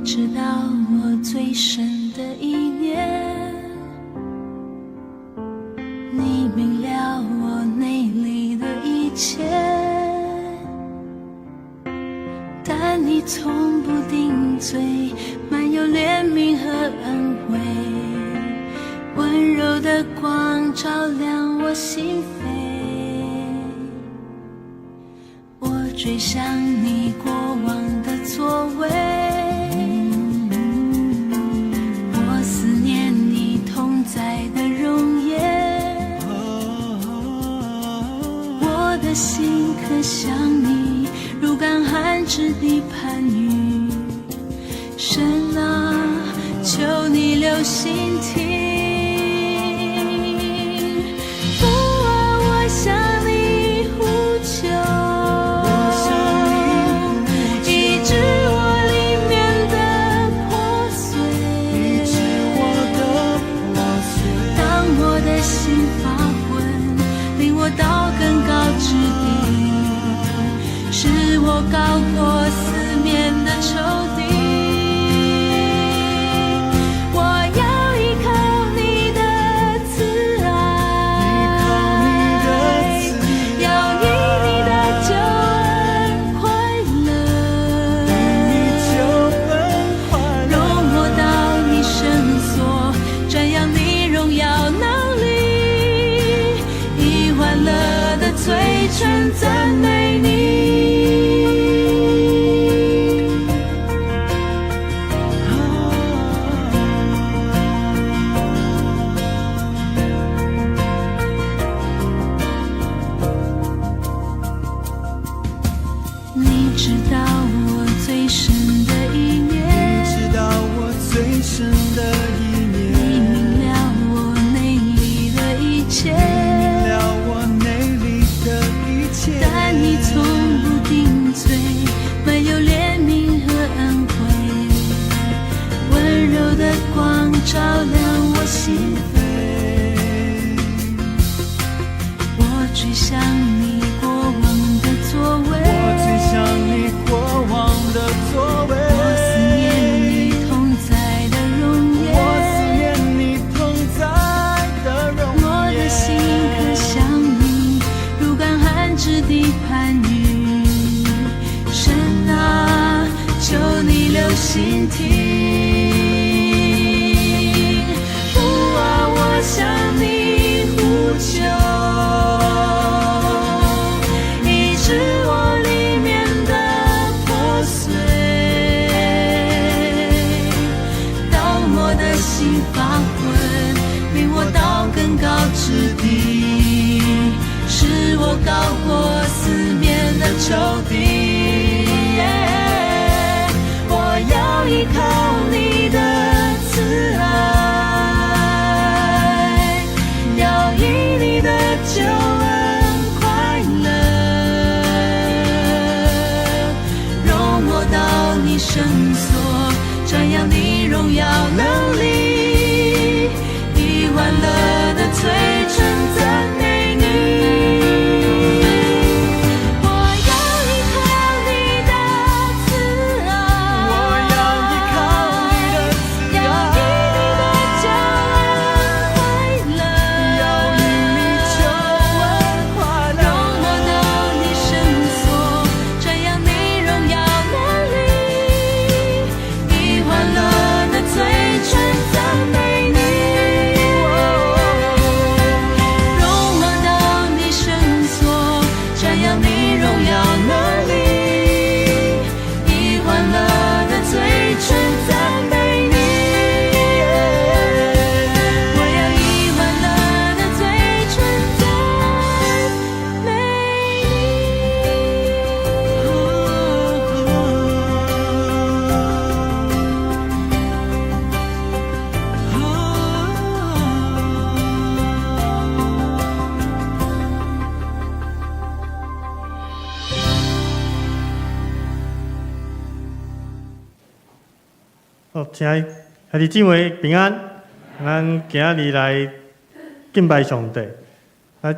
知道我最深的意念，你明了我内里的一切，但你从不顶嘴，满有怜悯和恩惠，温柔的光照亮我心扉。我追想你过往的作为，我思念你同在的容颜，我的心可想你如干旱之地盼雨。神啊，求你留心听，父啊，我向你呼求，医治我里面的破碎，当我的心发昏，领我到更高之地，使我高过四面的仇敌。全赞美你，你知道我最深的意念，你知道我最深的意念，你明了我内里的一切，但你从不顶嘴，满有怜悯和恩惠，温柔的光照亮我心扉。我追想你过往的作为，我追想你过往的作为，我思念你同在的容颜，我思念你同在的容颜，我的心可想你如干旱之地盼雨。神啊，求你留心听，父啊，我向你呼求，医治我里面的破碎，当我的心发昏，领我到更高之地，使我高过四面的仇敌。我要依靠你的慈爱，要以你的救恩快乐，容我到你圣所，瞻仰你荣耀能力，以欢乐的嘴唇赞美你。亲爱兄弟姊妹平安，咱今日来敬拜上帝，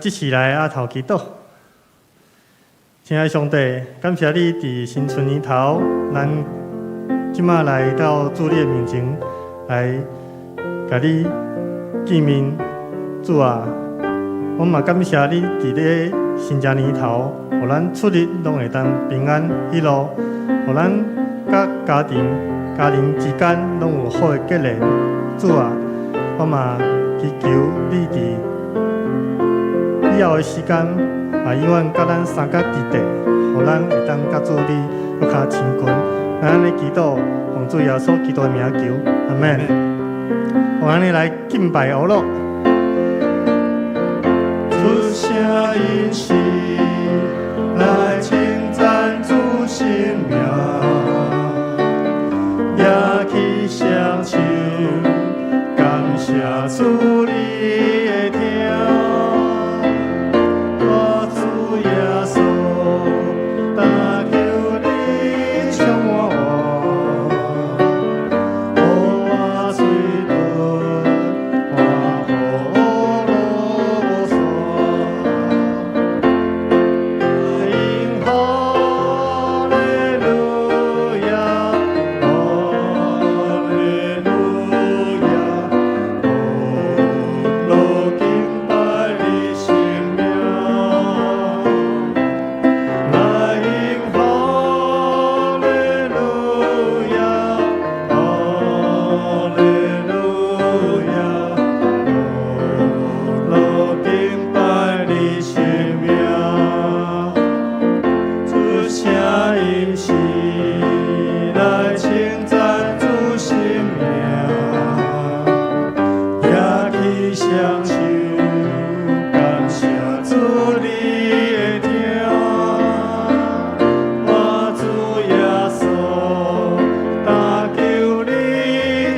这次来阿头祈祷。亲爱的上帝，感谢你伫新春年头，咱即马来到主你的面前来，甲你见面，主啊，我嘛感谢你伫咧新正年头，互咱出入拢会当平安喜乐，互咱甲家庭之间拢有好的结连。主啊，我嘛祈求你伫以后的时间，嘛永远甲咱三角伫地，互咱会当甲主你搁较亲近。咱安尼祈祷，奉主耶稣基督的名求，阿门。我安尼来敬拜欧乐。出声音是来称赞主圣名，也去双手感谢主你的听。我主耶稣，但求你充满我，予我嘴唇欢呼罗嗦。因哈利路亚，哈利路亚，路敬拜你圣名。来因哈利路亚，哈利路亚，路敬拜你圣名。出声音是来称赞主圣名，也去双手感谢主你的听。我主耶稣，但求你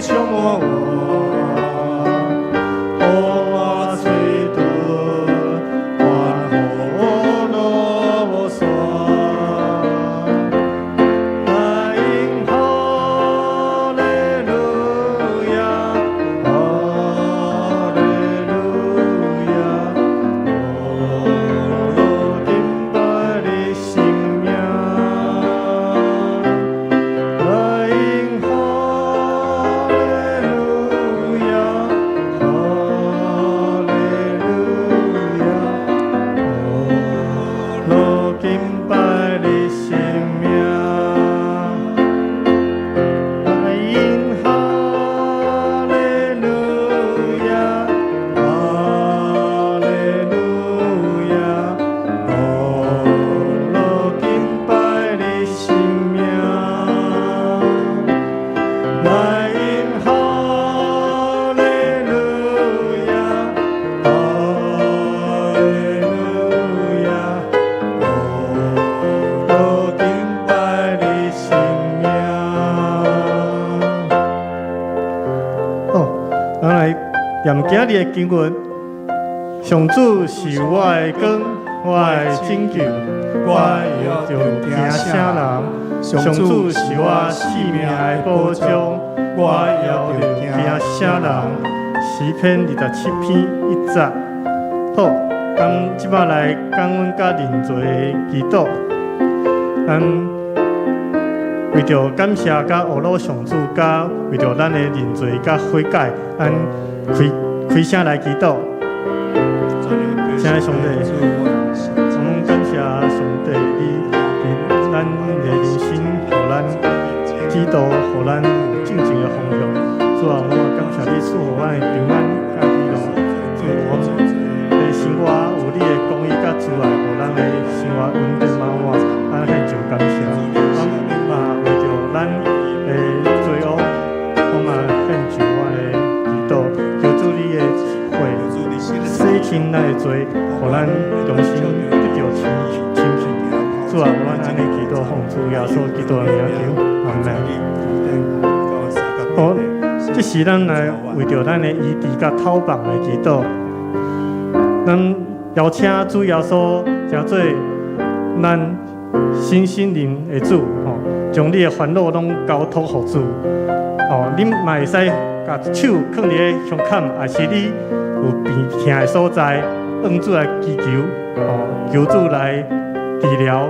充满我，予我嘴唇欢呼罗嗦。来因哈利路亚，哈利路亚，路敬拜你圣名。来因哈利路亚，哈利路亚，路敬拜你圣名。来因哈利路亚，哈利路亚，路敬拜你圣名。来因哈利路亚，哈利路亚，路敬拜你圣名。咱来念今日的经文。上主是我的光，我的拯救，我要着惊啥人？上主是我性命的保障，我要着惊啥人？诗篇27篇1节。好，今即摆来讲阮甲邻座的祈祷。咱为着感谢甲恶老上主，甲为着咱的认罪甲悔改，咱开声来祈祷。亲爱的上帝，我们感谢上帝，你伫咱的人生，互咱指导，互咱有正确的方向。主啊，我感谢你赐予咱的平安甲喜乐。主，我们的生活有你的公义甲慈爱，互咱的生活稳定满满，咱献上感谢。我嘛为着咱的罪恶，我嘛献上我的祈祷，求主你的会洗清咱的罪，互咱重新得到清净。主啊，我咱安尼祈祷，奉主耶稣基督的名求，阿门。好，这时咱来为着咱的医治甲讨棒来祈祷。咱邀请主耶稣诚做咱心灵的主，将你的烦恼拢交托予主。恁嘛会使甲手放伫咧胸坎，也是你有病痛的所在，向主来祈求，求主来治疗，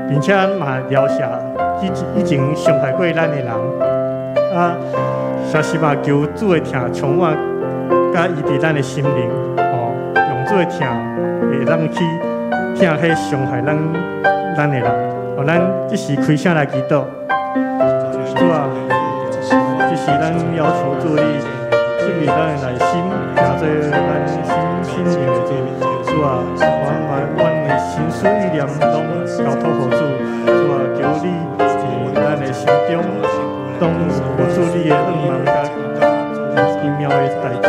并且嘛疗愈以前伤害过咱的人，啊，实时嘛求主的疼充满，甲医治咱的心灵，哦，用主的疼会当去疼迄伤害咱的人，哦，咱即时开声来祈祷，主啊，即时咱要求主你进入咱的内心，听做咱心灵的主啊，阮的心思意念拢交托互主，主啊，求你伫咱的心中，拢有主你的恩望甲奇妙的代志，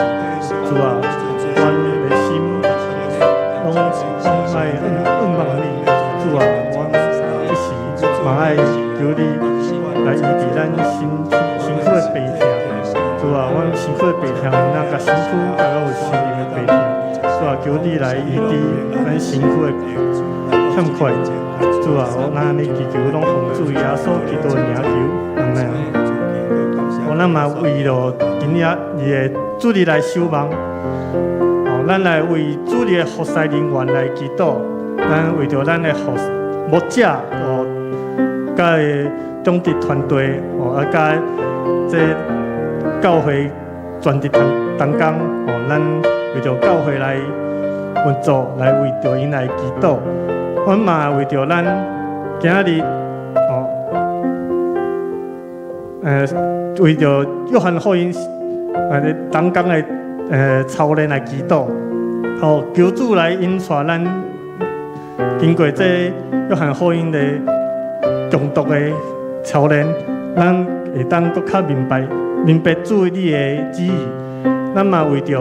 主啊，阮的心拢爱恩望你，主啊，阮即时嘛爱求你来医治咱身躯的病痛，主啊，阮身躯的病痛，咱甲身躯甲有心灵的病痛。主啊，求你来医治咱身躯的欠缺。主啊，我咱的祈求拢奉主耶稣基督的名求，阿门。我咱嘛为了今日你的主日来守望，哦，咱来为主日的服侍人员来祈祷，咱为着咱的牧者哦，甲个中职团队哦，甲这教会全职同工哦，咱为着教会来运作，来为着因来祈祷。阮嘛为着咱今日哦，为着约翰福音同工的操练来祈祷，哦，求主来引带咱经过这约翰福音的共读的操练，咱会当搁较明白主你的旨意。咱嘛为着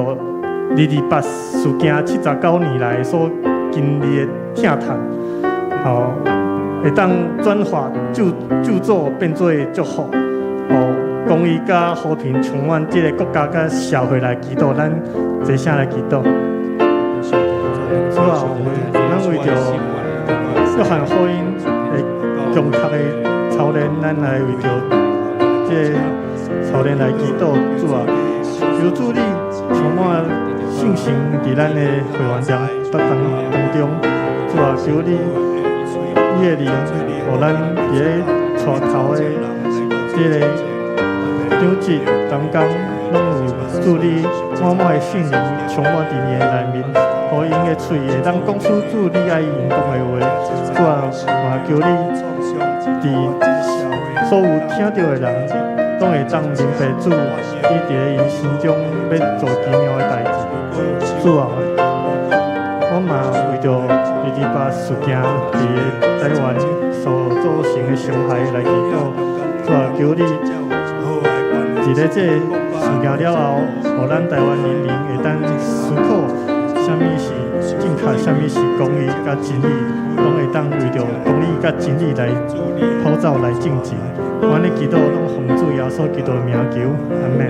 228事件79年来所经历的疼痛，哦，会当转化救助变做祝福，哦，公义甲和平充满这个国家甲社会来祈祷，咱坐声来祈祷。主啊，咱为着约翰福音的共读的操练，咱来为着这操练来祈祷，主啊，求主你充满信心伫咱的会员当中，主啊，求你的灵，互咱伫咧带头的这个长职同工，拢有主你满满的信灵充满伫伊的内面，互因的嘴会当讲出主你爱因讲的话。主啊，嘛求你伫所有听到的人，拢会当明白主你伫咧因心中要做奇妙的代志。主啊，我嘛为着228事件伫台湾所造成的伤害来祈祷。主啊，求你伫咧这事件了后，互咱台湾人民会当思考，啥物是正确，啥物是公义甲真理，拢会当为着公义甲真理来跑走来进前。阮的祈祷拢奉主耶稣基督的名求，阿门。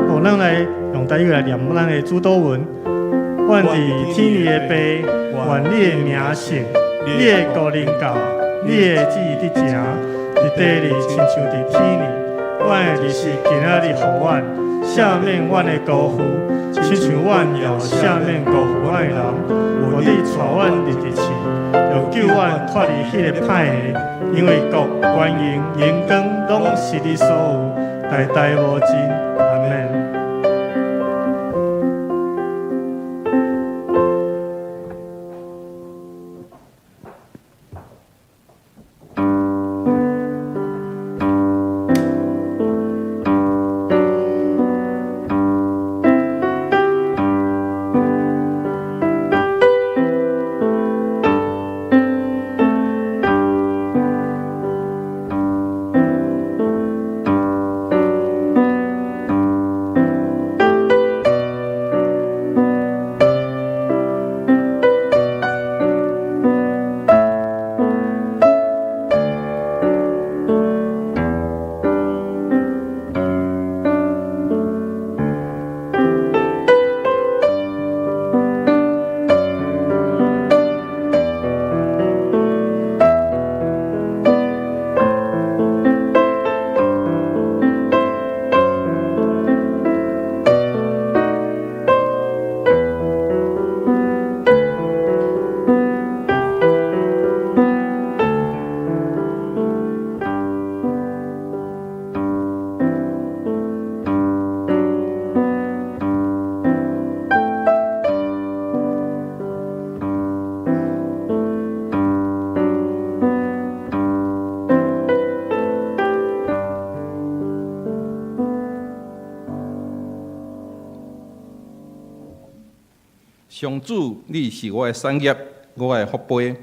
好，咱来用台语来念咱的主祷文。愿伫天父的爸，愿你的名圣，你的国能到，你的旨意伫成，伫地里亲像伫天里。阮的日时今仔日互阮，赦免阮的辜负，亲像阮也赦免辜负阮的人。无你带阮入地市，又救阮脱离迄个歹的，因为国、权、荣、荣光拢是你所有，代代无尽。阿门。上主，你是我的产业，我的福杯，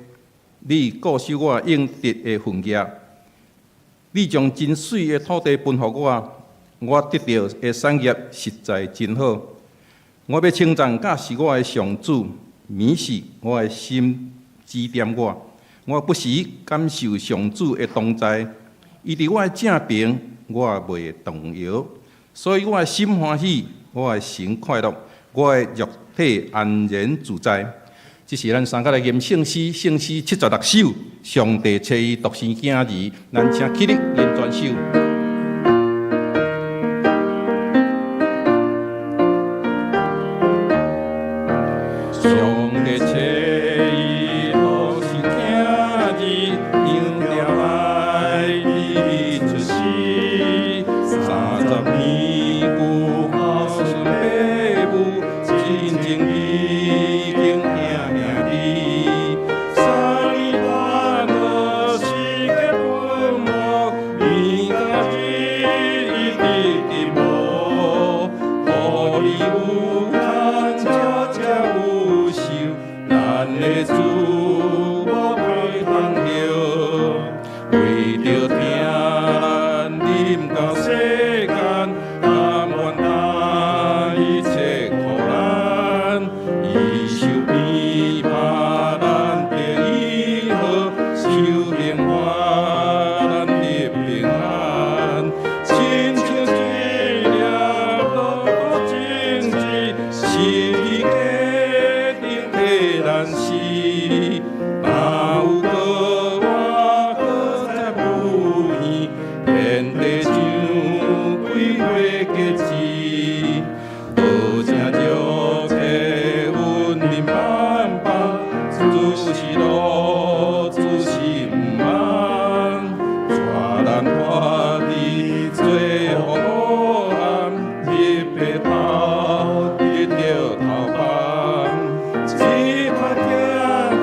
你固守我应得的份业。你将真水的土地分予我，我得到的产业实在真好。我要称赞甲是我的上主，迷是我的心指点我。我不时感受上主的同在，伊伫我的正边，我也袂动摇。所以我的心欢喜，我的神快乐，我的肉体安然自在。这是咱三甲的吟圣诗，圣诗76首。上帝赐伊独生囝儿，咱请起立念全首。上帝赐伊独生囝儿，因着爱伊出世，30年久孝顺父母，真正已经兄兄弟。3年半落世界分幕，年甲日一直无，互你有通朝朝有寿，咱的主无歹通着，为着听咱临到世间，甘愿担一切苦难，伊受鞭打，咱得医好，受刑罚，咱得平安。亲像水流落正直，是伊决定替咱死。哪有个我搁再不远，天地上几月结子，多情就替阮面万般，主是路，主是毋茫，带咱看伫最黑暗，日白头，日着头帮，一拍听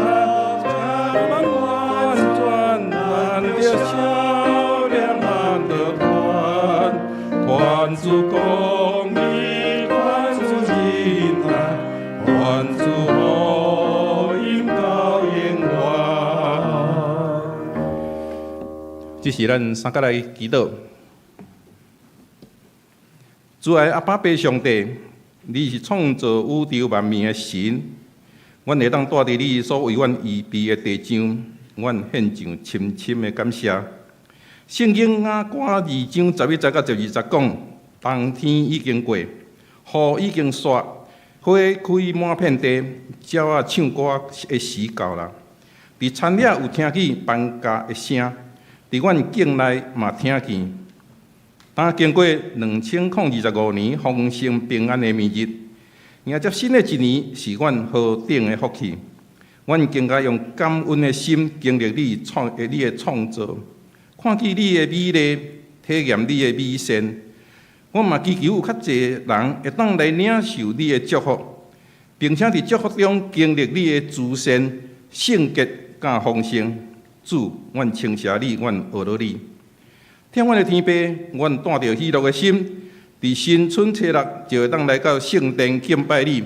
他慢慢转，咱着笑脸，咱着团，团主公义，团主仁爱，团主福音到永远。这是咱三甲来祈祷。主爱阿爸爸上帝，你是创造宇宙万物的神，阮会当住伫你所为阮预备的地上，阮献上深深的感谢。圣经雅歌2章11节到12节讲，冬天已经过，雨已经煞，花开满片地，鸟仔唱歌的时到啦。伫田野有听见搬家的声，伫阮境内嘛听见。当经过2025年丰盛平安的明日，迎接新的一年是阮何等的福气！阮更加用感恩的心经历你的创造，看见你的美丽，体验你的美善。我嘛祈求有较侪人会当来领受你的祝福，并且伫祝福中经历你的慈善、圣洁、甲丰盛。主，阮称谢你，阮学了你。听阮的天父，阮带着喜乐的心，伫新春初六就会当来到圣殿敬拜你，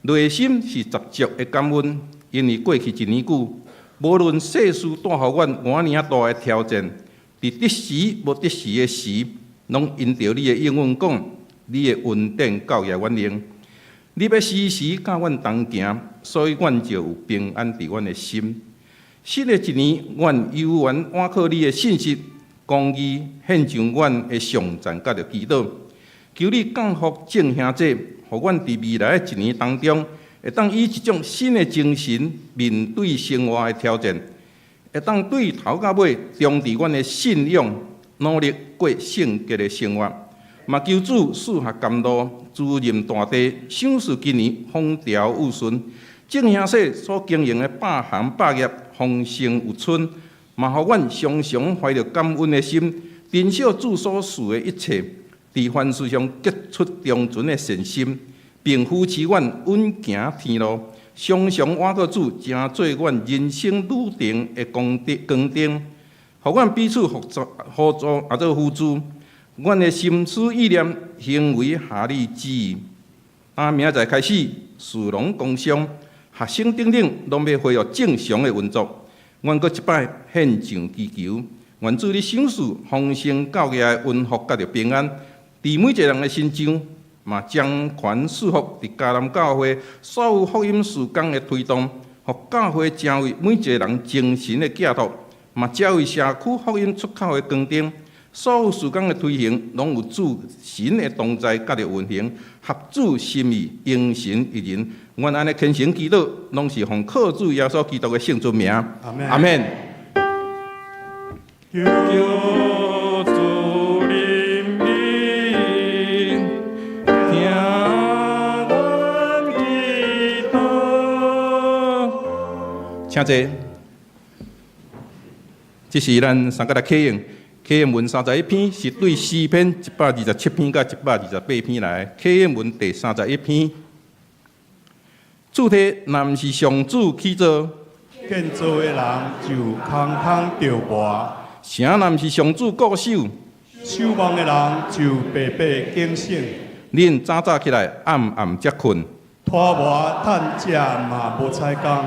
内心是十足的感恩，因为过去一年久，无论世事带予阮偌尔大的挑战，伫得时无得时的时，拢因着你的应允讲，你的恩典教育阮灵，你要时时甲阮同行，所以阮就有平安伫阮的心。新的一年，阮有缘倚靠你的信息。公义献上阮的上赞甲着祈祷，求你降福正兄者，互阮伫未来的一年当中，会当以一种新的精神面对生活的挑战，会当对头到尾忠伫阮的信仰，努力过圣洁的生活。嘛求主赐下甘露，滋润大地，赏赐今年风调雨顺，正兄者所经营的百行百业，丰盛有春。嘛，互阮常常怀着感恩的心，珍惜主所赐的一切，伫凡事上结出忠纯的善心，并扶持阮稳行天路，常常倚靠主，成做阮人生旅程的光灯，互阮彼此互助，也做辅助。阮的心思意念、行为合你旨意。明仔载开始，士农工商、学生等等，拢要恢复正常的运作。阮搁一摆献上祈求，愿主你赏赐丰盛教业的运福，甲着平安，伫每一个人的身上，嘛将权赐福伫迦南教会所有福音事工的推动，互教会成为每一个人精神的寄托，嘛成为社区福音出口的光灯。所有事工的推行，拢有主神的同在，甲着运行，合主心意，应神一人。阮安尼虔诚祈祷，拢是奉靠主耶稣基督的圣尊名。阿门。求主怜悯，听阮祈祷。请坐。这是咱三个来启应。启应文31篇是对诗篇127篇到128篇来。启应文第31篇，主题若毋是上主起造，建造的人就空空着磨；城若毋是上主固守，守望的人就白白警醒。恁早早起来，暗暗才困。拖磨趁食嘛无采工，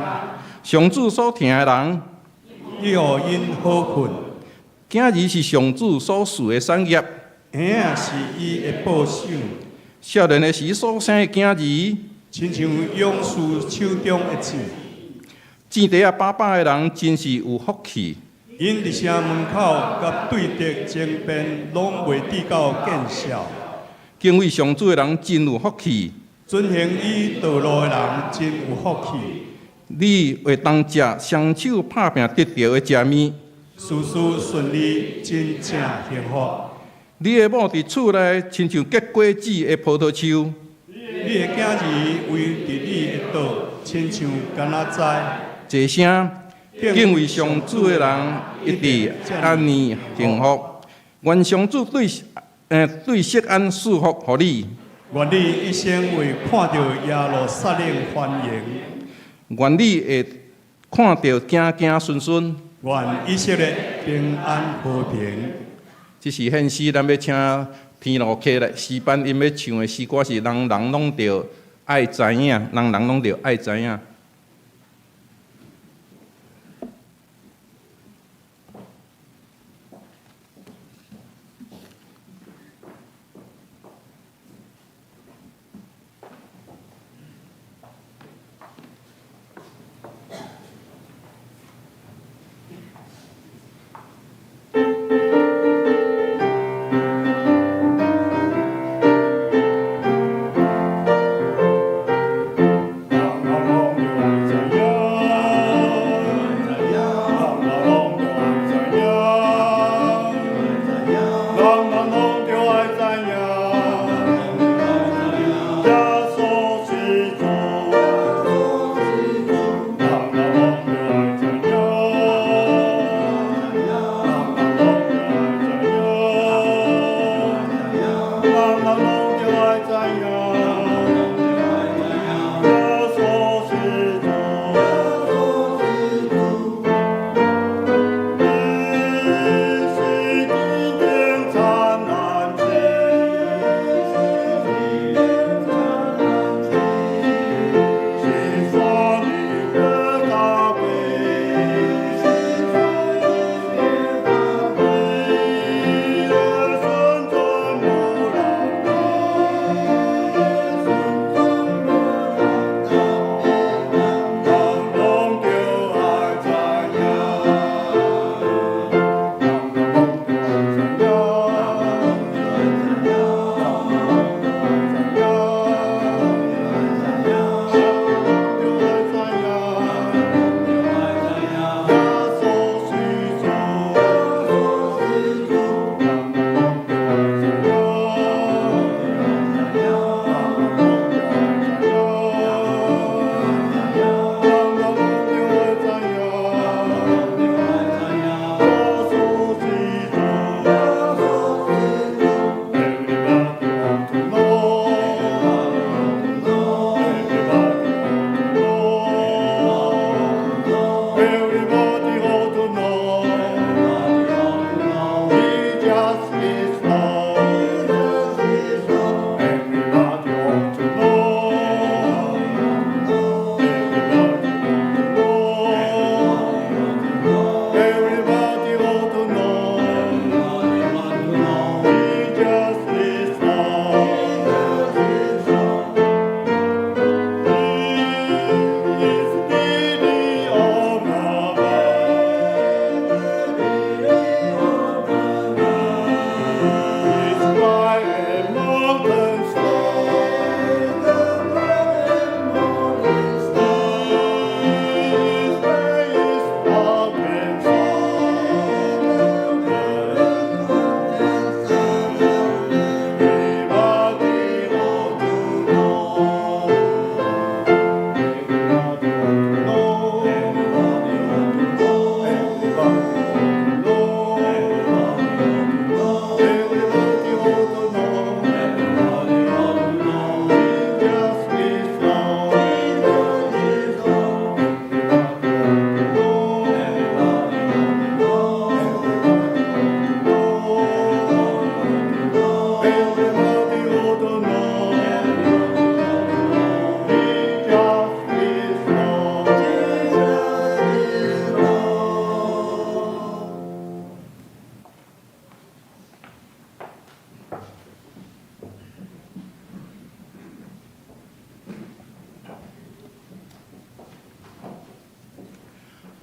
上主所听的人，伊互因好困。今日是上主所赐的产业，婴仔是伊的报赏。少年的时所生的囝儿，亲像勇士手中的刺。钱地啊饱饱的人，真是有福气。因伫城门口甲对敌争辩，拢袂抵到见效。敬畏上主的人真有福气。遵行伊道路的人真有福气。你会当食双手拍拼得到的食物。事事顺利，真正幸福。你的某伫厝内，亲像结果子的葡萄树。你的囝儿为伫你的道，亲像橄榄栽。一声敬畏上主的人，一直安尼幸福。愿上主对錫安赐福互你。愿你一生会看到耶路撒冷繁荣。愿你会看到行行顺顺。愿以色列平安和平。这是献诗，咱要请天路客来诗班，因要唱的诗歌是人人拢着爱知影，人人拢着爱知影。人人拢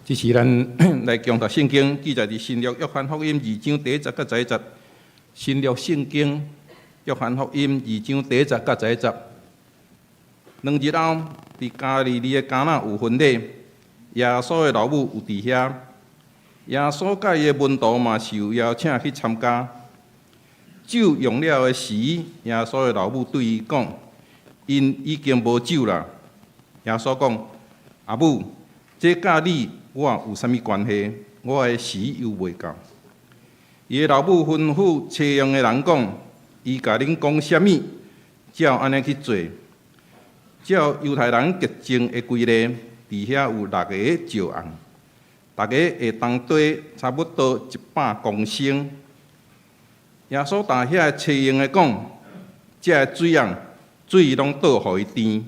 这是咱来共读圣经，记载伫新约约翰福音2章第1节到11节。新约圣经约翰福音2章第1节到11节。2日后，伫加利利的迦纳有婚礼，耶稣的老母有伫遐。耶稣甲伊的门徒嘛是有邀请去参加。酒用了的时，耶稣的老母对伊讲：“因已经无酒啦。”耶稣讲：“阿母，这甲你我有啥物关系？我的时又未到。”伊的老母吩咐车用的人讲：“伊甲恁讲啥物，照安尼去做。”照犹太人洁净的规例，伫遐有6个石案，大家会当堆差不多100公升。耶稣打遐车用的讲：“这水案，水拢倒互伊甜，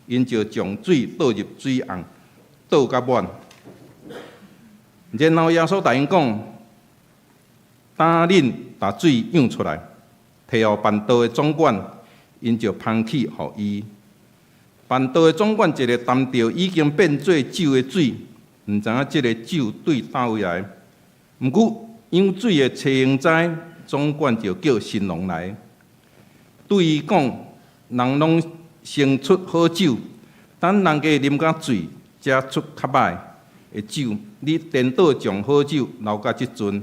因就将水倒入水案，倒甲满。然后耶稣答因讲：“等恁把水涌出来，摕互办道的总管，因就捧起互伊。办道的总管一个谈到已经变做酒的水，毋知影即个酒对倒位来。毋过养水的车用知，总管就叫新郎来，对伊讲：人拢先出好酒，等人家啉甲醉，才出较歹的酒。你颠倒将好酒留甲即阵。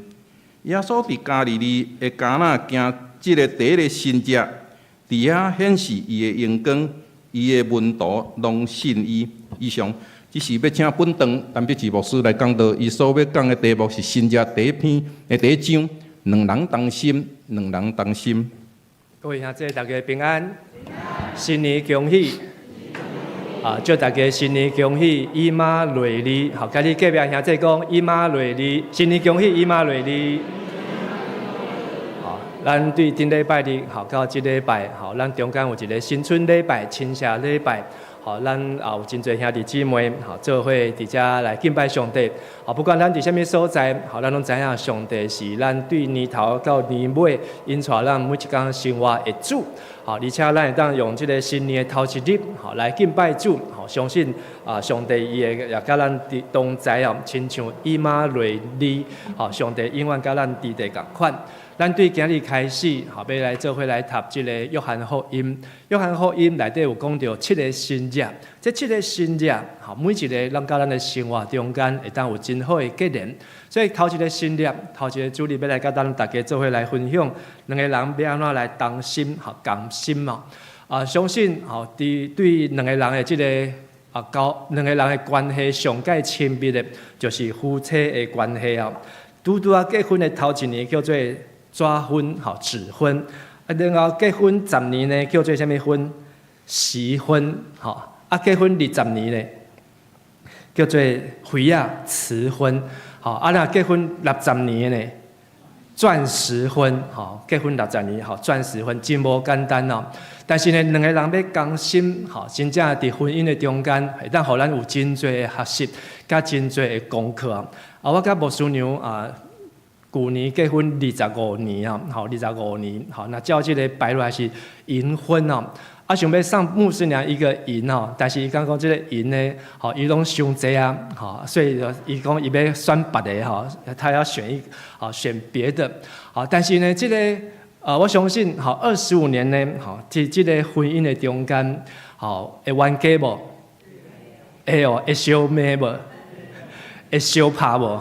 耶稣伫加利利的迦纳行即个第一个神迹，伫遐显示伊的荣光，伊的门徒拢信伊。以上只是要请本堂陈必志牧师来讲道，伊所要讲的题目是神迹第一篇的第1章。两人同心，两人同心。各位兄弟，大家平安，新年恭喜！祝大家新年恭喜，以马内利。好，甲你隔壁兄弟讲，以马内利，新年恭喜，以马内利。好，咱对顶礼拜日，好到即礼拜，好，咱中间有一个新春礼拜、亲谢礼拜。好，咱也有真侪兄弟姊妹，好做伙伫遮来敬拜上帝。好，不管咱伫啥物所在，好，咱拢知影上帝是咱对年头到年尾，因带咱每一天生活的主。好，而且咱会当用即个新年的头一日，好来敬拜主。好，相信上帝伊会也甲咱同在哦，亲像以马内利。好，上帝永远甲咱伫地共款。咱对今日开始，好要来做伙来读即个约翰福音。约翰福音内底有讲到7个神迹，这7个神迹，好每一个咱甲咱的生活中间会当有真好的结连。所以头一个神迹，头一个主日要来甲咱大家做伙来分享，两个人要安怎来同心，好共心嘛。相信好对两个人的即个两个人的关系上界亲密的，就是夫妻的关系啊。拄结婚的头1年叫做抓婚，好指婚。然后结婚10年呢，叫做啥物婚？时婚，好。结婚20年呢，叫做婚辞婚，好。若结婚60年呢，钻石婚，好。结婚60年，好，钻石婚真无简单哦。但是呢，两个人要同心，好，真正伫婚姻的中间，会当互咱有真侪的学习，甲真侪的功课啊。我甲牧师娘去年结婚25年啊，好，25年，好，那照即个排落来是银婚哦。想要送牧师娘一个银哦，但是伊讲即个银呢，好，伊拢伤济啊，好，所以伊讲伊要选别的哈，他要选选别的，好，但是呢，即个我相信好25年呢，好，即个婚姻的中间，好会冤家无？会哦，会相骂无？会相拍无？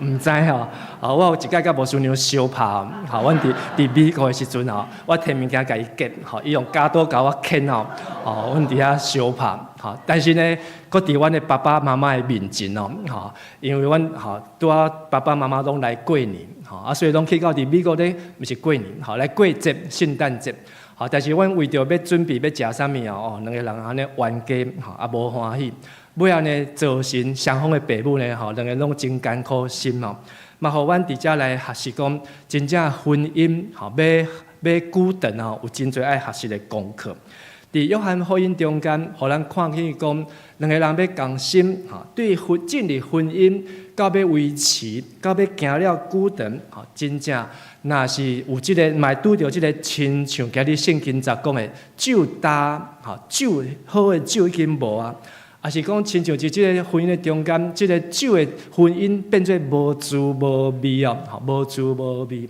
唔知吼，我有一届甲牧师娘相拍，吼，阮伫美国的时阵吼，我摕物件甲伊夹，吼，伊用加刀甲我啃吼，阮伫遐相拍，吼，但是呢，搁伫阮的爸爸妈妈的面前哦，吼，因为阮吼拄啊爸爸妈妈拢来过年，吼，所以拢去到伫美国咧，毋是过年，吼，来过节，圣诞节，吼，但是阮为着要准备要食啥物哦，两个人安尼冤家，吼，也无欢喜。尾后呢，造成双方的父母呢，吼，两个拢真艰苦心哦。嘛，互阮伫遮来学习讲，真正婚姻吼，要久长吼，有真侪爱学习的功课。伫约翰福音中间，互咱看起讲，两个人要共心吼，对进入婚姻，到要维持，到要行了久长，吼，真正若是有即个，嘛拄着即个，亲像今日圣经讲的酒搭，吼，酒好的酒已经无啊。也是讲亲像即个婚姻的中间，即个酒的婚姻变做无滋无味哦，无滋无味。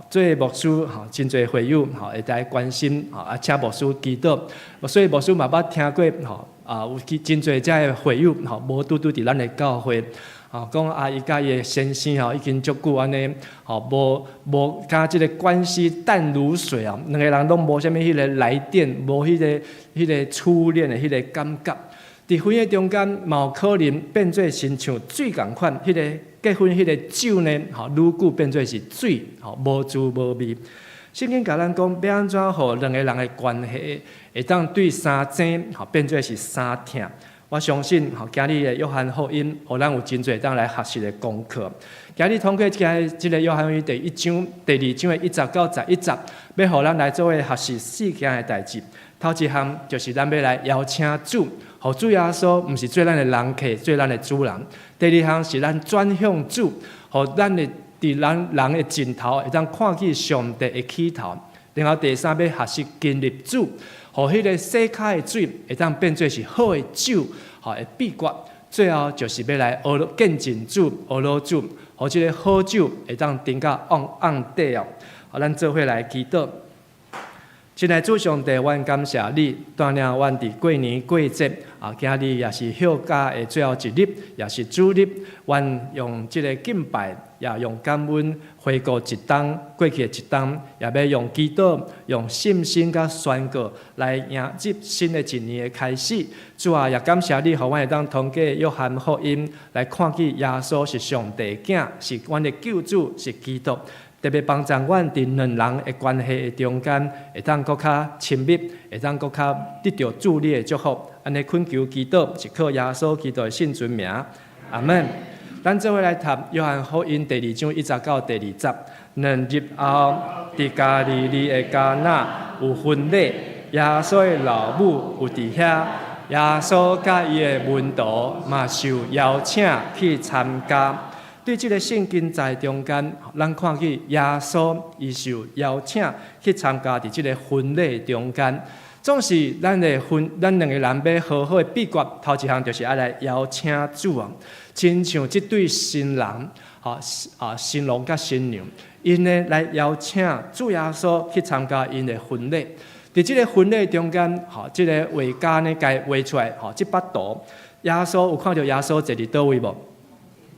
做牧师真侪会友会来关心请牧师祈祷，所以牧师嘛捌听过有真侪遮的会友无拄伫咱的教会。讲伊甲伊的先生已经足久安尼无甲即个关系淡如水两个人拢无啥物迄个来电，无迄个初恋的迄个感觉。伫婚姻中间，嘛有可能变做亲像水共款，迄个结婚迄个酒呢，愈久变做是水，无滋无味。圣经甲咱讲，要安怎互两个人的关系会当对三井变做是三疼。我相信今日的约翰福音，互咱有真侪当来学习的功课。今日通过即个约翰福音第1章、第2章的1节到11节，要互咱来做为学习4件的代志。头一项就是咱要来邀请主，互主耶稣毋是做咱的人客，做咱的主人。第二项是咱转向主，互咱的伫咱人的尽头会当看见上帝的起头。然后第三要学习经历主，互迄个洗脚的水会当变做是好的酒，会秘诀。最后就是要来见证主、学老主，互即个好酒会当顶甲昂底哦。咱做伙来祈祷。亲爱的主上帝，阮感谢你带领阮伫过年过节今日也是休假的最后一日，也是主日，阮用即个敬拜，也用感恩回顾一冬过去的一冬，也要用祈祷、用信心甲宣告来迎接新的一年的开始。主啊，也感谢你，互阮会当通过约翰福音来看见耶稣是上帝囝，是阮的救主，是基督。特别帮助阮伫两人的关系的中间，会当搁较亲密，会当搁较得到主你的祝福。安尼恳求祈祷，是靠耶稣基督的圣尊名，阿门。咱做伙来读约翰福音第2章1节到第2节。2日后，伫加利利的迦纳有婚礼，耶稣的老母有伫遐，耶稣甲伊的门徒嘛受邀请去参加。对这个圣经在中间，咱看见耶稣伊受邀请去参加伫这个婚礼中间。总是咱两个人要好好的秘诀，头一项就是要来邀请主啊，亲像这对新人，新郎甲新娘，因呢来邀请主耶稣去参加因的婚礼。伫这个婚礼中间，这个画家呢，该画出来，这幅图，耶稣有看到耶稣坐伫倒位无？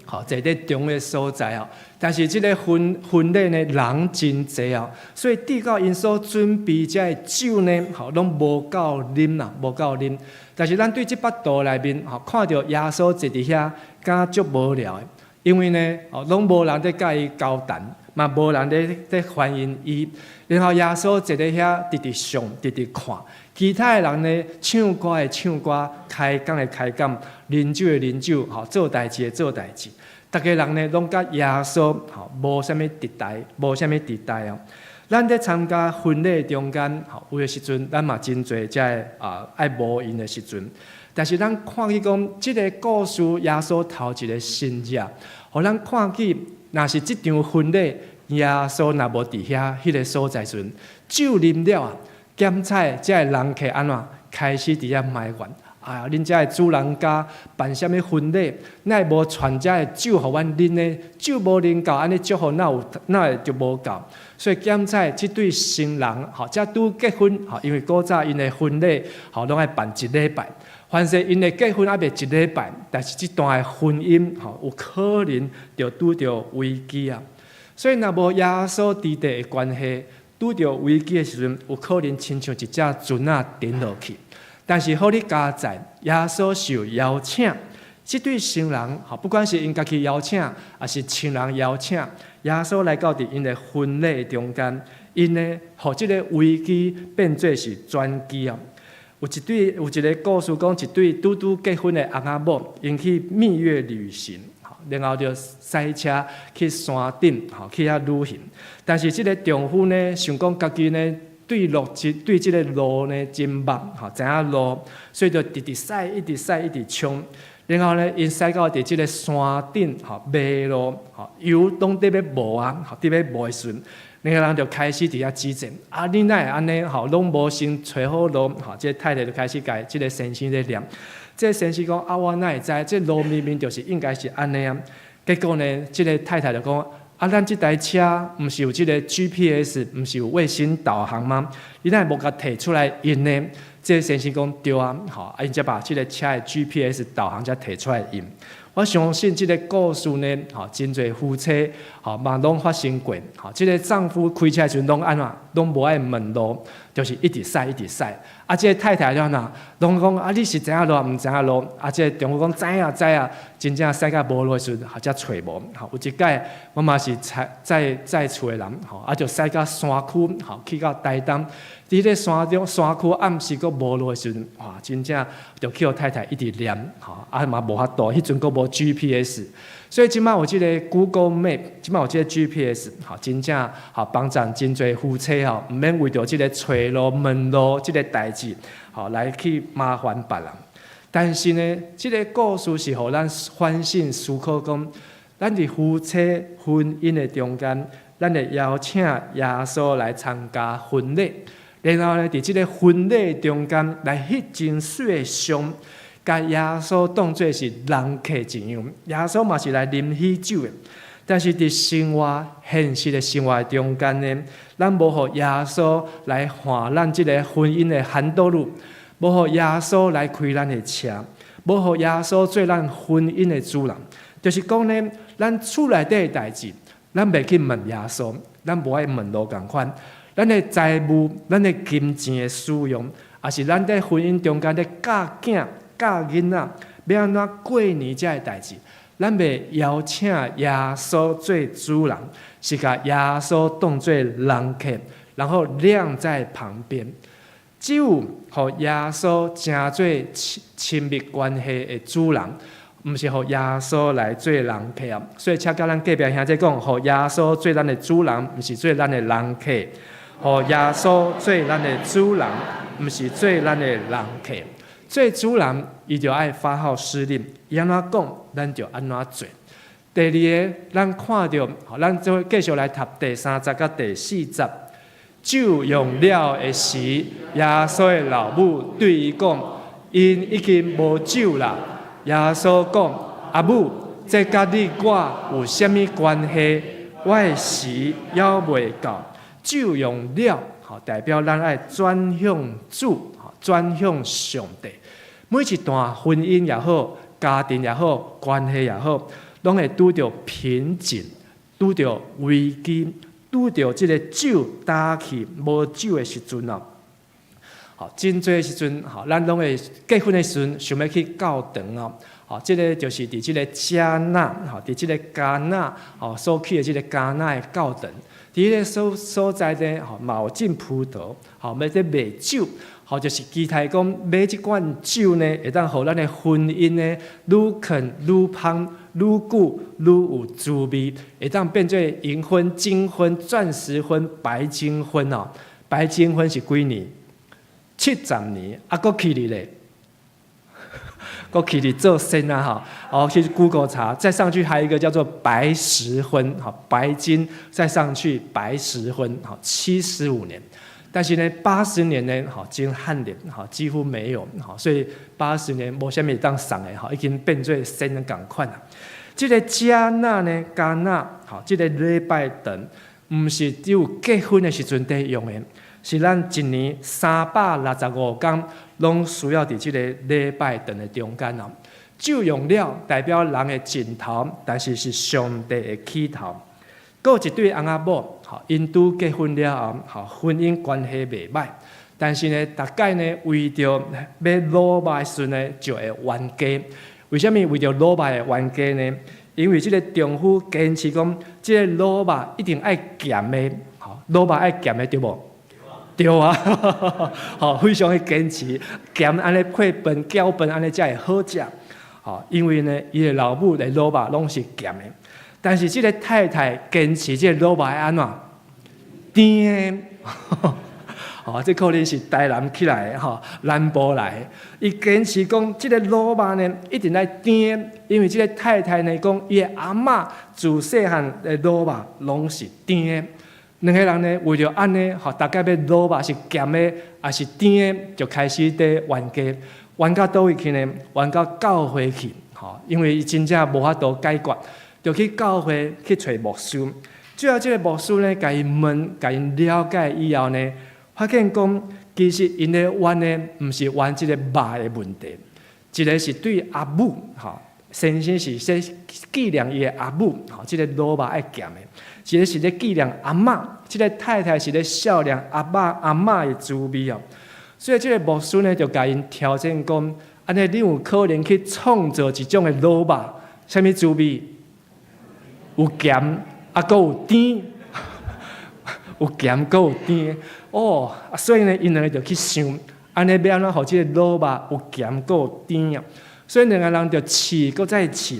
坐伫中的所在哦，但是这个婚礼呢，人真侪哦，所以递到因所准备这个酒呢，拢无够啉啦，无够啉。但是咱对这幅图内面，看到耶稣坐伫遐，敢足无聊的，因为呢，拢无人伫甲伊交谈，嘛无人伫欢迎伊。然后耶稣坐伫遐，直直上，直直看。其他的人呢，唱歌的唱歌，开讲的开讲，啉酒的啉酒，做代志的做代志。逐个人呢，拢甲耶稣无啥物敌代，无啥物敌代哦。咱在参加婚礼中间，有的时阵，咱嘛真侪在爱无因的时阵。但是咱看去讲，即个故事耶稣头一个新约，互咱看见，若是即场婚礼，耶稣若无伫遐迄个所在时阵，酒啉了啊。检采这个人客安怎开始伫遐埋怨？恁遮的主人家办啥物婚礼，哪会无传遮的酒互阮啉呢？酒无啉够，安尼祝福哪会就无够？所以检采即对新人，才拄结婚，因为古早因的婚礼，拢爱办1礼拜。凡是因的结婚还袂1礼拜，但是即段的婚姻，有可能就拄着危机啊。所以若无耶稣伫地的关系。拄着危机的时阵，有可能亲像一只船仔沉落去。但是好你加在，耶稣受邀请，这对新人，不管是因家己邀请，还是亲人邀请，耶稣来到伫因的婚礼中间，因呢，互这个危机变做是转机啊。有一个故事讲，一对拄结婚的翁仔某，因去蜜月旅行。然后就塞车去山顶，去遐旅行。但是这个丈夫呢，想讲家己呢对这个路呢真捌，知影路，所以就一直驶，一直冲。然后呢，因驶到伫这个山顶，迷路，油拢伫要无啊，伫要无的时阵，两个人就开始伫遐指责，啊，你哪会安尼？吼，拢无先找好路，吼，这个太太就开始甲这个先生在念。这个先生讲啊，我哪会知？这路明明就是应该是安尼啊。结果呢，这个太太就讲啊，咱这台车毋是有这个 GPS， 毋是有卫星导航吗？你哪会无甲摕出来用呢？这个先生讲对啊，吼，啊，因才把这个车的 GPS 导航才摕出来用。我相信这个故事呢，吼，真侪夫妻，吼，嘛拢发生过，吼，这个丈夫开车时拢安怎，拢无爱问路，就是一直驶一直驶。啊，这个太太了哪，拢讲啊，你是知影路毋知影路？啊，这个丈夫讲知影知影，真正驶到无路的时阵，才找无。吼，有一届我嘛是在厝的人，吼，啊就驶到山区，吼，去到台东。伫咧山区暗时阁无路的时阵，哇，真正就去互太太一直念，吼，啊嘛无法度，迄阵阁无 GPS， 所以即摆有即个 Google Map， 即摆有即个 GPS， 吼，真正吼帮助真侪夫妻吼，毋免为着即个找路问路即个代志，吼来去麻烦别人。但是呢，即个故事是互咱反省思考讲，咱伫夫妻婚姻的中间，咱会邀请耶稣来参加婚礼。然后呢，伫即个婚礼中间来迄真水的上，甲耶稣当作是人客一样。耶稣嘛是来啉喜酒的，但是伫生活现实的生活中间呢，咱无互耶稣来换咱即个婚姻的handle路，无互耶稣来开咱的车，无互耶稣做咱婚姻的主人。就是讲呢，咱厝内底的代志，咱袂去问耶稣，咱无爱问路共款。咱的财务、咱的金钱的使用，也是咱在婚姻中间咧教囝、教囡仔，要安怎过年这个代志，咱袂邀请耶稣做主人，是甲耶稣当作人客，然后晾在旁边。只有互耶稣成做亲密关系的主人，毋是互耶稣来做人客啊。所以，请甲咱隔壁兄弟讲，互耶稣做咱的主人，毋是做咱的人客。互耶稣做咱的主人，毋是做咱的人客。做主人，伊就爱发号施令，伊安怎讲，咱就安怎做。第二个，咱看到，咱就继续来读第30甲第40。酒用了的时，耶稣的老母对伊讲：“因已经无酒啦。”耶稣讲：“阿母，这甲你我有啥物关系？我的时还未到。”酒用了，代表咱爱转向主，转向上帝。每一段婚姻也好，家庭也好，关系也好，拢会拄着瓶颈，拄着危机，拄着即个酒打去无酒的时阵哦。真侪时阵，咱拢会结婚的时阵想要去教堂哦。即个就是伫即个迦纳，伫即个迦纳，所去的即个迦纳的教堂。伫个所在呢，嘛有种葡萄，要咧卖酒，就是期待讲买即罐酒呢，会当互咱的婚姻呢，愈啃愈香，愈久愈有滋味，会当变做银婚、金婚、钻石婚、白金婚哦。白金婚是几年？70年，佫去哩咧。过去你做生啊哈，去 Google 查，再上去还有一个叫做白石婚，白金，再上去白石婚，75年，但是呢，80年呢，真罕见，几乎没有，所以80年无啥物当送的，已经变做生的共款啦。这个迦纳呢，迦纳，这个礼拜堂，唔是只有结婚的时阵在用的。是咱一年365天，拢需要伫即个礼拜堂的中间哦。酒用了代表人的尽头，但是是上帝的起头。还有一对翁仔某，因拄结婚了后，婚姻关系袂歹，但是呢，大概呢为着要老爸的时阵呢，就会冤家。为什么为着老爸的冤家呢？因为即个丈夫坚持讲，即个老爸一定爱咸的，老爸爱咸的对无？对啊，非常的坚持，咸安尼配饭、搅饭安尼才会好食。因为呢，伊的老母的老爸拢是咸的，但是这个太太坚持这个老爸安怎甜的，这可能是台南起来的南部来，伊坚持讲这个老爸呢一定来甜，因为这个太太呢讲伊的阿嬷自细汉的老爸拢是甜的。两个人呢，为着安尼，大概要卤吧，是咸的，还是甜的，就开始在冤家，冤到倒位去呢？冤到教会去，因为伊真正无法度解决，就去教会去找牧师。最后，这个牧师呢，甲因问，甲因了解以后呢，发现讲，其实因咧冤呢，毋是冤即个肉的问题，一个是对阿母，先生是说纪念伊的阿母，即个卤肉爱咸的。一个是咧纪念阿嬷，即个太太是咧孝念阿嬷的滋味哦。所以，即个牧师呢，就甲因挑战讲：安尼，你有可能去创造一种的卤肉，啥物滋味？有咸，阁有甜，有咸，阁有甜。哦，所以呢，因两个就去想，安尼要安怎互即个卤肉有咸，阁有甜啊？所以两个人就试，阁再试。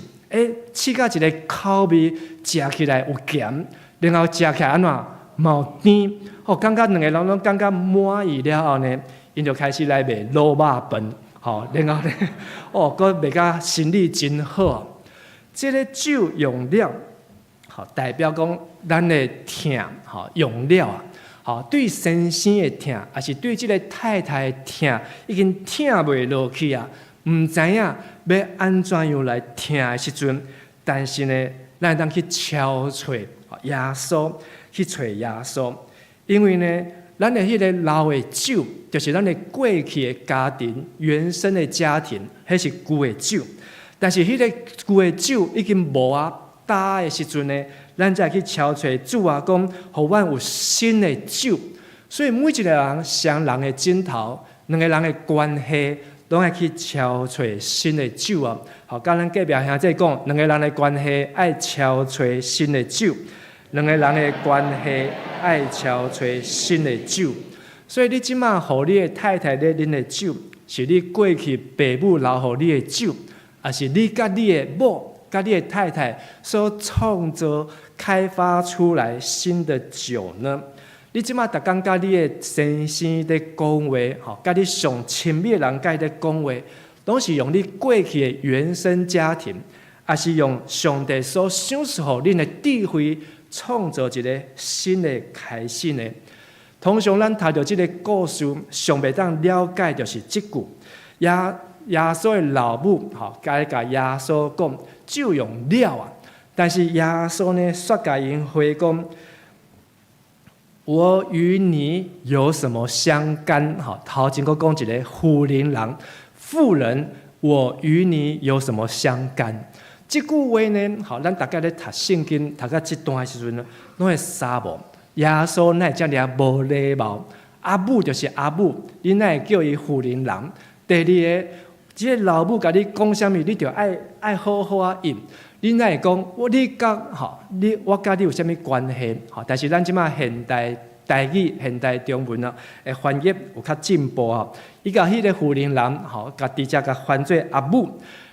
试到一个口味食起来有咸，然后食起来安怎冇甜，感觉两个人拢感觉满意了后呢，因就开始来卖卤肉饭，然后呢，阁卖甲生意真好。这个酒用了，代表讲咱的疼，用了啊，对先生的疼，还是对这个太太的疼，已经疼袂落去啊。唔知影要安怎样来听的时阵，但是呢，咱会当去敲找耶稣，去找耶稣，因为呢，咱的迄个老的酒，就是咱的过去的家庭、原生的家庭，迄是旧的酒。但是迄个旧的酒已经无啊打的时阵呢，咱才去敲找主啊，讲，互阮有新的酒。所以每一个人双人的枕头，两个人的关系。拢爱去敲找新的酒啊！甲咱隔壁兄弟讲，两个人的关系爱敲找新的酒，两个人的关系爱敲找新的酒。所以你即马互你的太太咧啉的酒，是你过去爸母留互你的酒，还是你甲你的某、甲你的太太所创造、开发出来新的酒呢？你即马逐工甲你的先生在讲话，甲你上亲密的人甲伊在讲话，拢是用你过去的原生家庭，还是用上帝所赏赐予恁的智慧，创造一个新的开始呢？通常咱读到这个故事，上袂当了解就是即句：耶稣的老母，甲耶稣讲酒用了啊，但是耶稣呢，煞甲因回讲。我与你有什么相干？头前佫讲一个妇人，我与你有什么相干？这句话呢，咱大家咧读圣经，读到这段的时阵呢，拢会傻无。耶稣哪会遮尔无礼貌？阿母就是阿母，你哪会叫伊妇人？第二个，这个老母甲你讲啥物，你就爱好好啊应。你哪会讲我甲你有啥物关系？但是咱即马现代台语、现代中文啊，诶翻译有较进步啊。伊甲迄个妇人甲直接甲翻做阿母，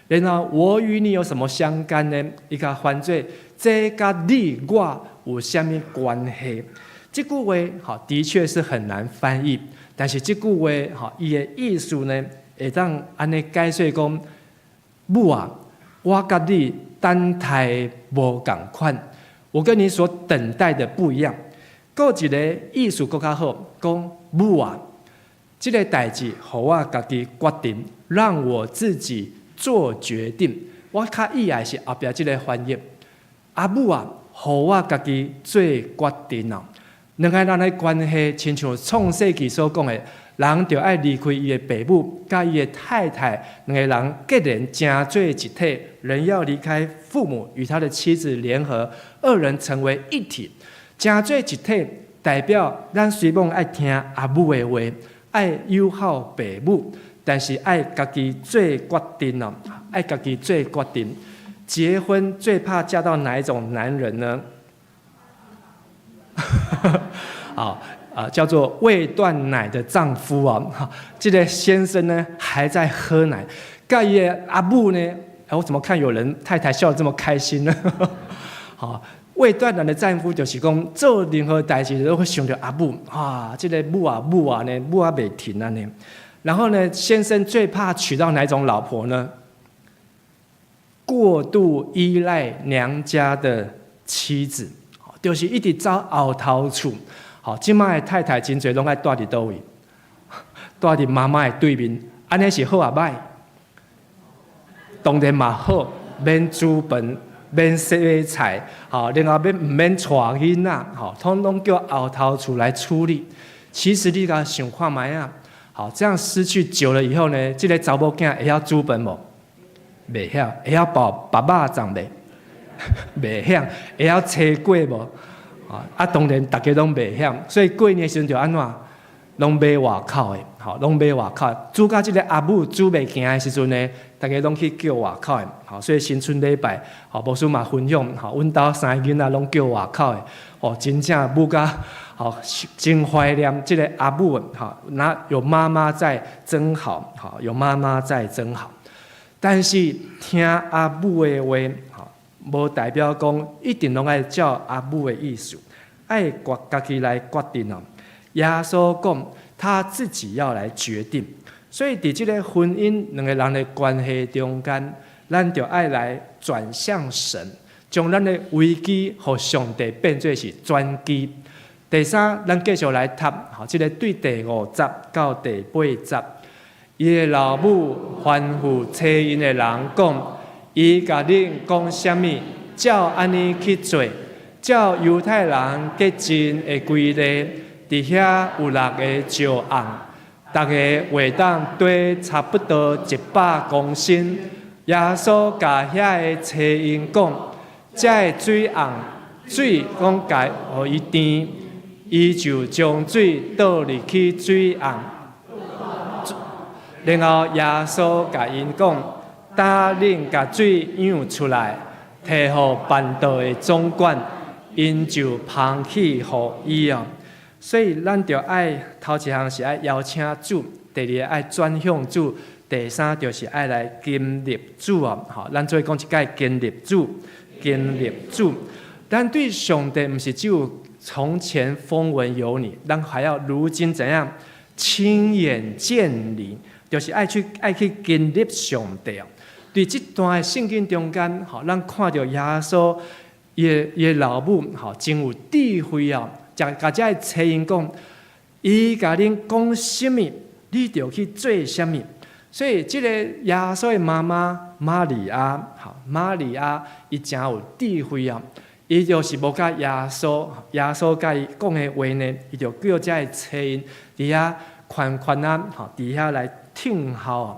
然后我与你有什么相干呢？伊甲翻做这甲你我有啥物关系？这句话的确是很难翻译，但是这句话伊的意思呢，会当安尼解说讲，母啊，我甲你等待无共款，我跟你所等待的不一样。还有一个意思更较好，讲母啊，这个代志，互我家己决定，让我自己做决定。我较意爱是后壁这个翻译，阿母啊，互我家己做决定啊。两个人的关系，亲像创世纪所讲的。人就爱离开伊的爸母，甲伊的太太，两个人结连成做一体。人要离开父母，与他的妻子联合，二人成为一体。成做一体，代表咱虽然爱听阿母的话，爱友好爸母，但是爱家己做决定哦，爱家己做决定。结婚最怕嫁到哪一种男人呢？好。叫做未断奶的丈夫啊，这个先生呢还在喝奶，盖伊阿母呢，我怎么看有人太太笑得这么开心呢？好，未断奶的丈夫就是讲做任何代志都会想着阿母啊，这个母啊呢，母啊袂停啊呢。然后呢，先生最怕娶到哪种老婆呢？过度依赖娘家的妻子。就是一直走后头厝。好，即摆的太太真侪拢爱住伫倒位，住伫妈妈的对面，安尼是好啊歹？当然嘛好，免煮饭，免洗菜，好，然后唔免带囡仔，好，统统叫后头厝来处理。其实你甲想看卖啊，好，这样失去久了以后呢，这个查某囝会晓煮饭无？袂晓，会晓包肉粽袂？袂晓，会晓切粿无？啊，当然大家拢袂晓，所以过年的时阵就安怎？拢买外口的，好，拢买外口的。煮到即个阿母煮袂行的时阵呢，大家拢去叫外口的，好，所以新春礼拜，好，牧师嘛分享，好，阮兜三个囡仔拢叫外口的，哦，真正母甲，好，真怀念即个阿母，好，那有妈妈在真好，好，有妈妈在真好。但是听阿母的话，好，无代表讲一定拢爱照阿母的意思，爱家己来决定哦。耶稣讲，他自己要来决定，所以伫这个婚姻两个人的关系中间，咱就爱来转向神，将咱的危机和上帝变做是转机。第三，咱继续来读，好，这个对第5节到第8节，伊的老母吩咐找因的人讲，伊甲恁讲什么，照安尼去做，照犹太人结亲的规例。伫遐有6个石甕，大家画当堆差不多100公升。耶稣甲遐个找因讲，这个水甕，水讲甲互伊甜，伊就将水倒入去水甕。然后耶稣甲因讲，等恁甲水舀出来，摕互办道的总管，因就捧起互伊哦。所以，咱就爱头一项是爱邀请主，第二爱转向主，第三就是爱来建立主哦。好，咱做讲一解建立主，建立主。但对上帝不是只有从前风闻有你，咱还要如今怎样亲眼见你，就是爱去建立上帝哦。对这段的圣经中间，好，咱看到耶稣伊老母好真有智慧哦。甲这个找因讲，伊甲恁讲什么，你就去做什么。所以，这个耶稣的妈妈玛利亚，好，玛利亚伊真有智慧啊！伊就是无甲耶稣甲伊讲的话呢，伊就叫这个找因伫遐宽啊，好，伫遐来听候啊。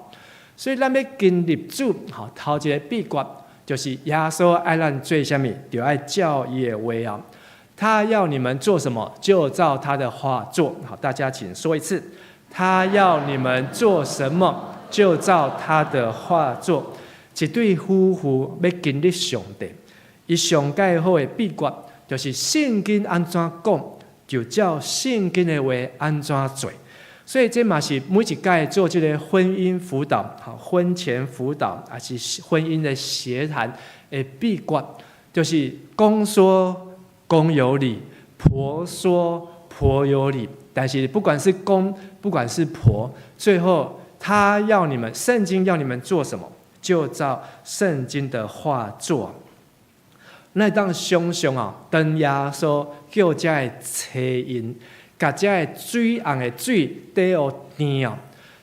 所以，咱要建立主，好，头一个秘诀就是耶稣爱咱做什么，就爱照伊的话啊。他要你们做什么，就照他的话做。好，大家请说一次。他要你们做什么，就照他的话做。一对夫妇要经历上帝，伊上介好的秘诀就是圣经安怎讲，就照圣经的话安怎做。所以这嘛是每一届做这个婚姻辅导，好，婚前辅导还是婚姻的协谈的秘诀，就是公说公有理，婆说婆有理。但是不管是公，不管是婆，最后他要你们，圣经要你们做什么，就照圣经的话做。那当想想啊，当耶稣叫这个找因，甲这个水红的水底互甜哦。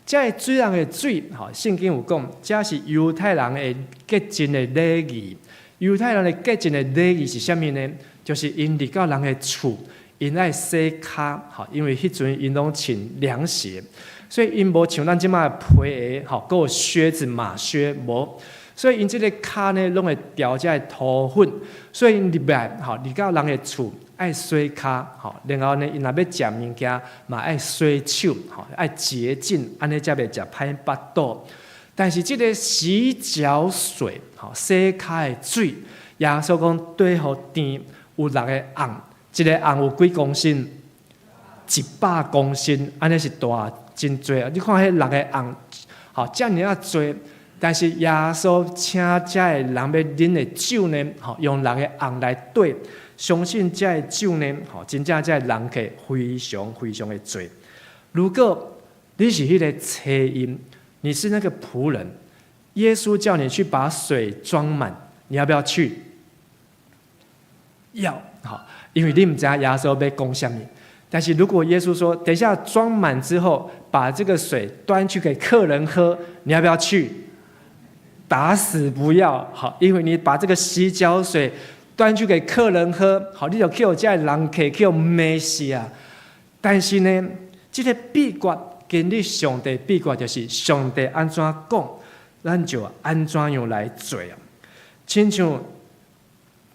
这个水红的水，好，圣经有讲，这是犹太人的结亲的礼仪。犹太人的结亲的礼仪是什么呢？就是因入到人的厝，因爱洗骹，好，因为迄阵因拢穿凉鞋，所以因无像咱即马皮鞋，好，还有靴子马靴无，所以因即个骹呢，拢会掉这个土粉，所以因入来，好，入到人的厝爱洗骹，好，然后呢，因若要食物件嘛爱洗手，好，爱洁净，安尼才袂食歹腹肚。但是即个洗脚水，好，洗骹的水，耶稣讲对互甜。有6个甕，一个甕有几公升？100公升，安尼是大真多啊！你看迄6个甕，好，遮尔啊多，但是耶稣请遮个人要啉的酒呢，好，用6个甕来兑，相信遮个酒呢，好，真正遮个人客非常非常的多。如果你是迄个车音，你是那个仆人，耶稣叫你去把水装满，你要不要去？要，好，因为你唔知道耶稣要讲什么。但是如果耶稣说，等一下装满之后，把这个水端去给客人喝，你要不要去？打死不要！好，因为你把这个洗脚水端去给客人喝，好，你就叫这人客叫没死啊。但是呢，这个秘诀跟你上帝秘诀就是上帝安怎讲，咱就安怎样来做啊。亲像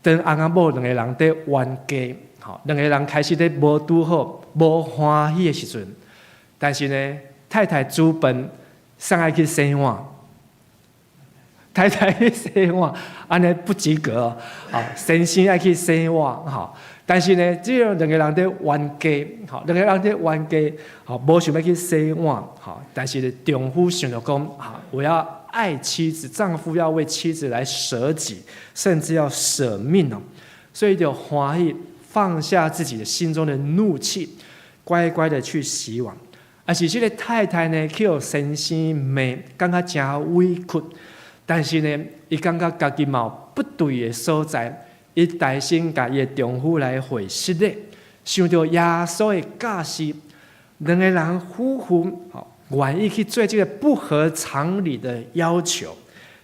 当翁仔某两个人在冤家，好，两个人开始在无拄好、无欢喜的时阵，但是呢，太太煮饭，上爱去洗碗。太太去洗碗，安尼不及格哦。好，先生爱去洗碗，好，但是呢，只有两个人在冤家，好，两个人在冤家，好，无想要去洗碗，好，但是呢，丈夫想着讲，好，我要爱妻子，丈夫要为妻子来舍己，甚至要舍命哦，所以就欢喜放下自己的心中的怒气，乖乖的去洗碗。而是这个太太呢，叫先生骂，感觉真委屈。但是呢，伊感觉家己嘛有不对的所在，伊大心甲伊的丈夫来回失礼，想到耶稣的教示，两个人夫妇愿意去做这个不合常理的要求，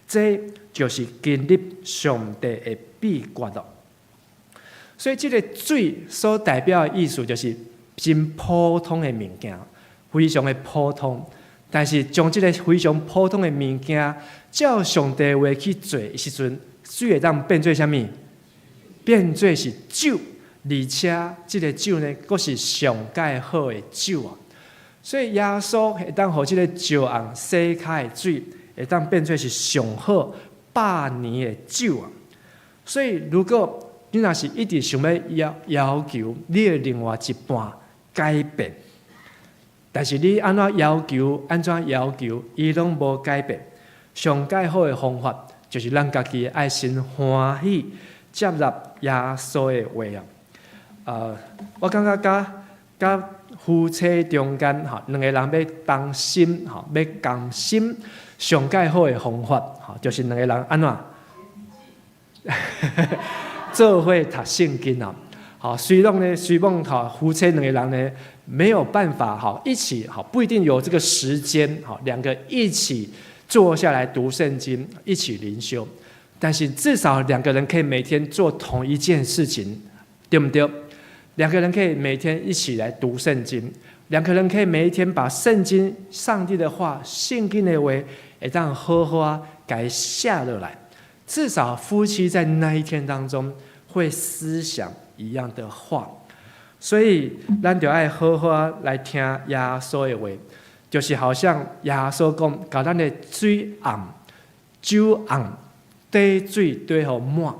这就是建立上帝的秘诀了。所以，这个水所代表的意思就是真普通的物件，非常的普通。但是将这个非常普通的物件，照上帝话去做的时阵，水会当变做什么？变做是酒，而且这个酒呢，佫是上介好的酒啊。所以耶稣会当互这个石红洗开的水，会当变做是上好百年的酒啊。所以如果你若是一直想要求你的另外一半改变，但是你安怎要求，伊拢无改变。上介好的方法，就是咱家己爱心欢喜接纳耶稣的话啊。我感觉甲夫妻中间两个人要同心要共心，上介好的方法就是两个人安怎做伙读圣经啊。好，虽然夫妻两个人呢没有办法一起不一定有这个时间两个一起坐下来读圣经，一起灵修，但是至少两个人可以每天做同一件事情，对不对？两个人可以每天一起来读圣经，两个人可以每一天把圣经、上帝的话、圣经的话，会当好好给写下来。至少夫妻在那一天当中会思想一样的话，所以咱就要好好来听耶稣的话，就是好像耶稣讲，把咱的水红、酒红、底水堆好满。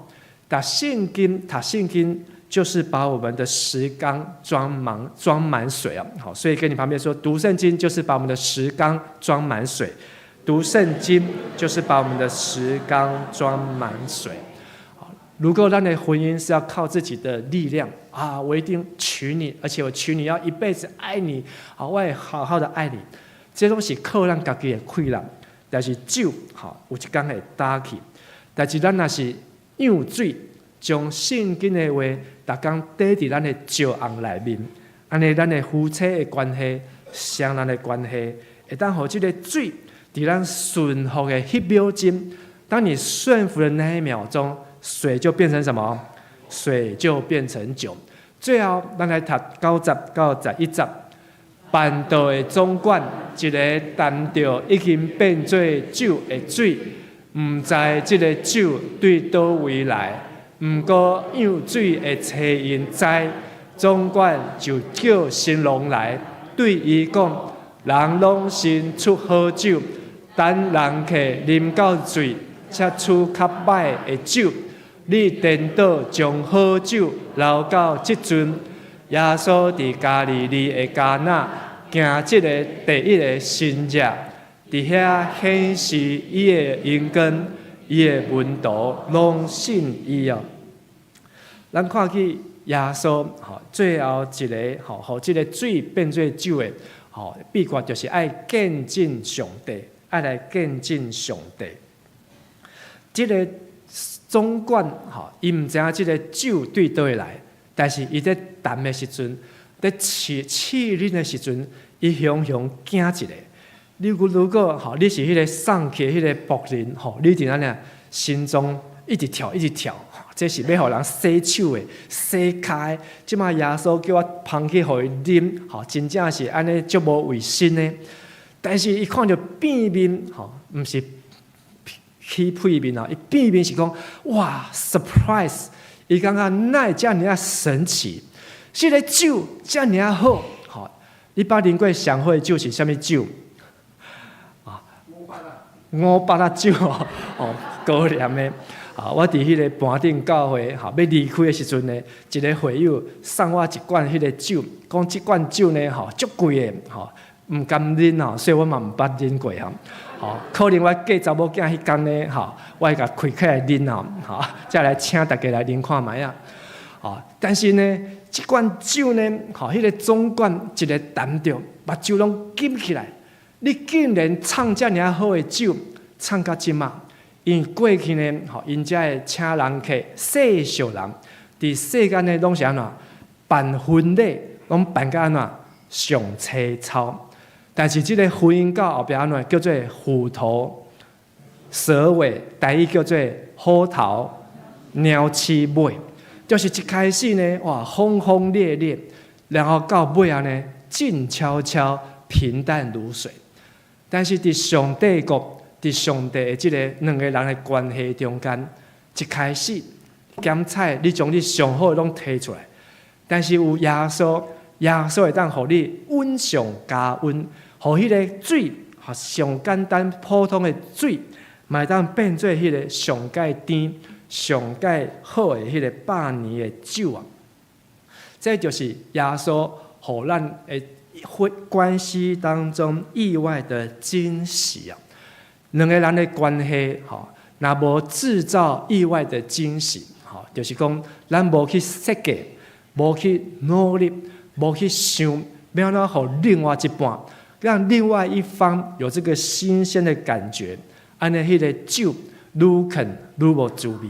读圣经就是把我们的石缸装满水啊。好，所以跟你旁边说，读圣经就是把我们的石缸装满水。读圣经就是把我们的石缸装满水。如果咱的婚姻是要靠自己的力量啊，我一定娶你，而且我娶你要一辈子爱你，我会好好的爱你，这都是靠咱家己的气力。但是酒有一天会打去，但是咱若是让水，将圣经的话，逐天滴伫咱的石红内面，安尼咱的夫妻的关系、双人的关系，会当互这个水伫咱顺服的迄秒钟，当你顺服的那一秒钟，水就变成什么？水就变成酒。最后，咱来读90到11节，办道的总管一个谈到已经变做酒的水，唔知这个酒对倒位来，唔过让水的车因知，总管就叫新郎来，对伊讲：人拢先出好酒，等人客啉到醉，才出较歹的酒。你颠倒将好酒留到即阵，耶稣伫加利利的迦纳行即个第一个新日，伫遐显示伊的恩根、伊的门徒拢信伊哦。咱看去耶稣最后一个互即个水变做酒的秘诀，就是爱见证上帝，爱来见证上帝。这个总管伊唔知影这个酒对倒来，但是伊在谈的时阵，在试恁的时阵，伊雄雄惊一个。你如果吼，你是迄个送去迄个仆人吼，你伫安尼心中一直跳一直跳，这是要互人洗手的、洗骹的。即马耶稣叫我捧去互伊啉，吼，真正是安尼足无卫生的。但是伊看到变面，吼，毋是起屁面啊，伊变面是讲哇 surprise， 伊感觉哪会遮尔啊神奇？这个酒遮尔啊好，吼，你捌啉过上好的酒是啥物酒？500酒哦，高粱的。我伫迄个盘顶教会，要离开的时阵呢，一个会友送我一罐迄个酒，讲即罐酒呢，足贵的，唔甘啉所以我嘛唔捌啉过可能我嫁查某囝迄天呢，我会甲开起来啉再来请大家来啉看卖啊。但是呢，即罐酒呢，迄个总管一个谈着，目睭拢紧起来。你竟然创遮尔好的酒，创到即马，因为过去呢，因遮的请人客、世俗人，伫世间呢拢是安怎办婚礼，拢办甲安怎上粗糙。但是即个婚姻到后壁安怎叫做虎头蛇尾，台语叫做虎头鸟鼠尾，就是一开始呢，哇轰轰烈烈，然后到尾啊呢，静悄悄、平淡如水。但是伫上帝国、伫上帝的即个两个人的关系中间，一开始检采你将你上好拢摕出来，但是有耶稣，耶稣会当互你温上加温，互迄个水，上简单普通的水，嘛会当变做迄个上介甜、上介好的迄个百年的酒啊！这就是耶稣互咱的。关系当中意外的惊喜啊！两个人的关系，若无制造意外的惊喜，就是讲咱无去设计，无去努力，无去想，要安怎互另外一半，让另外一方有这个新鲜的感觉，安尼迄个酒愈啃愈无滋味。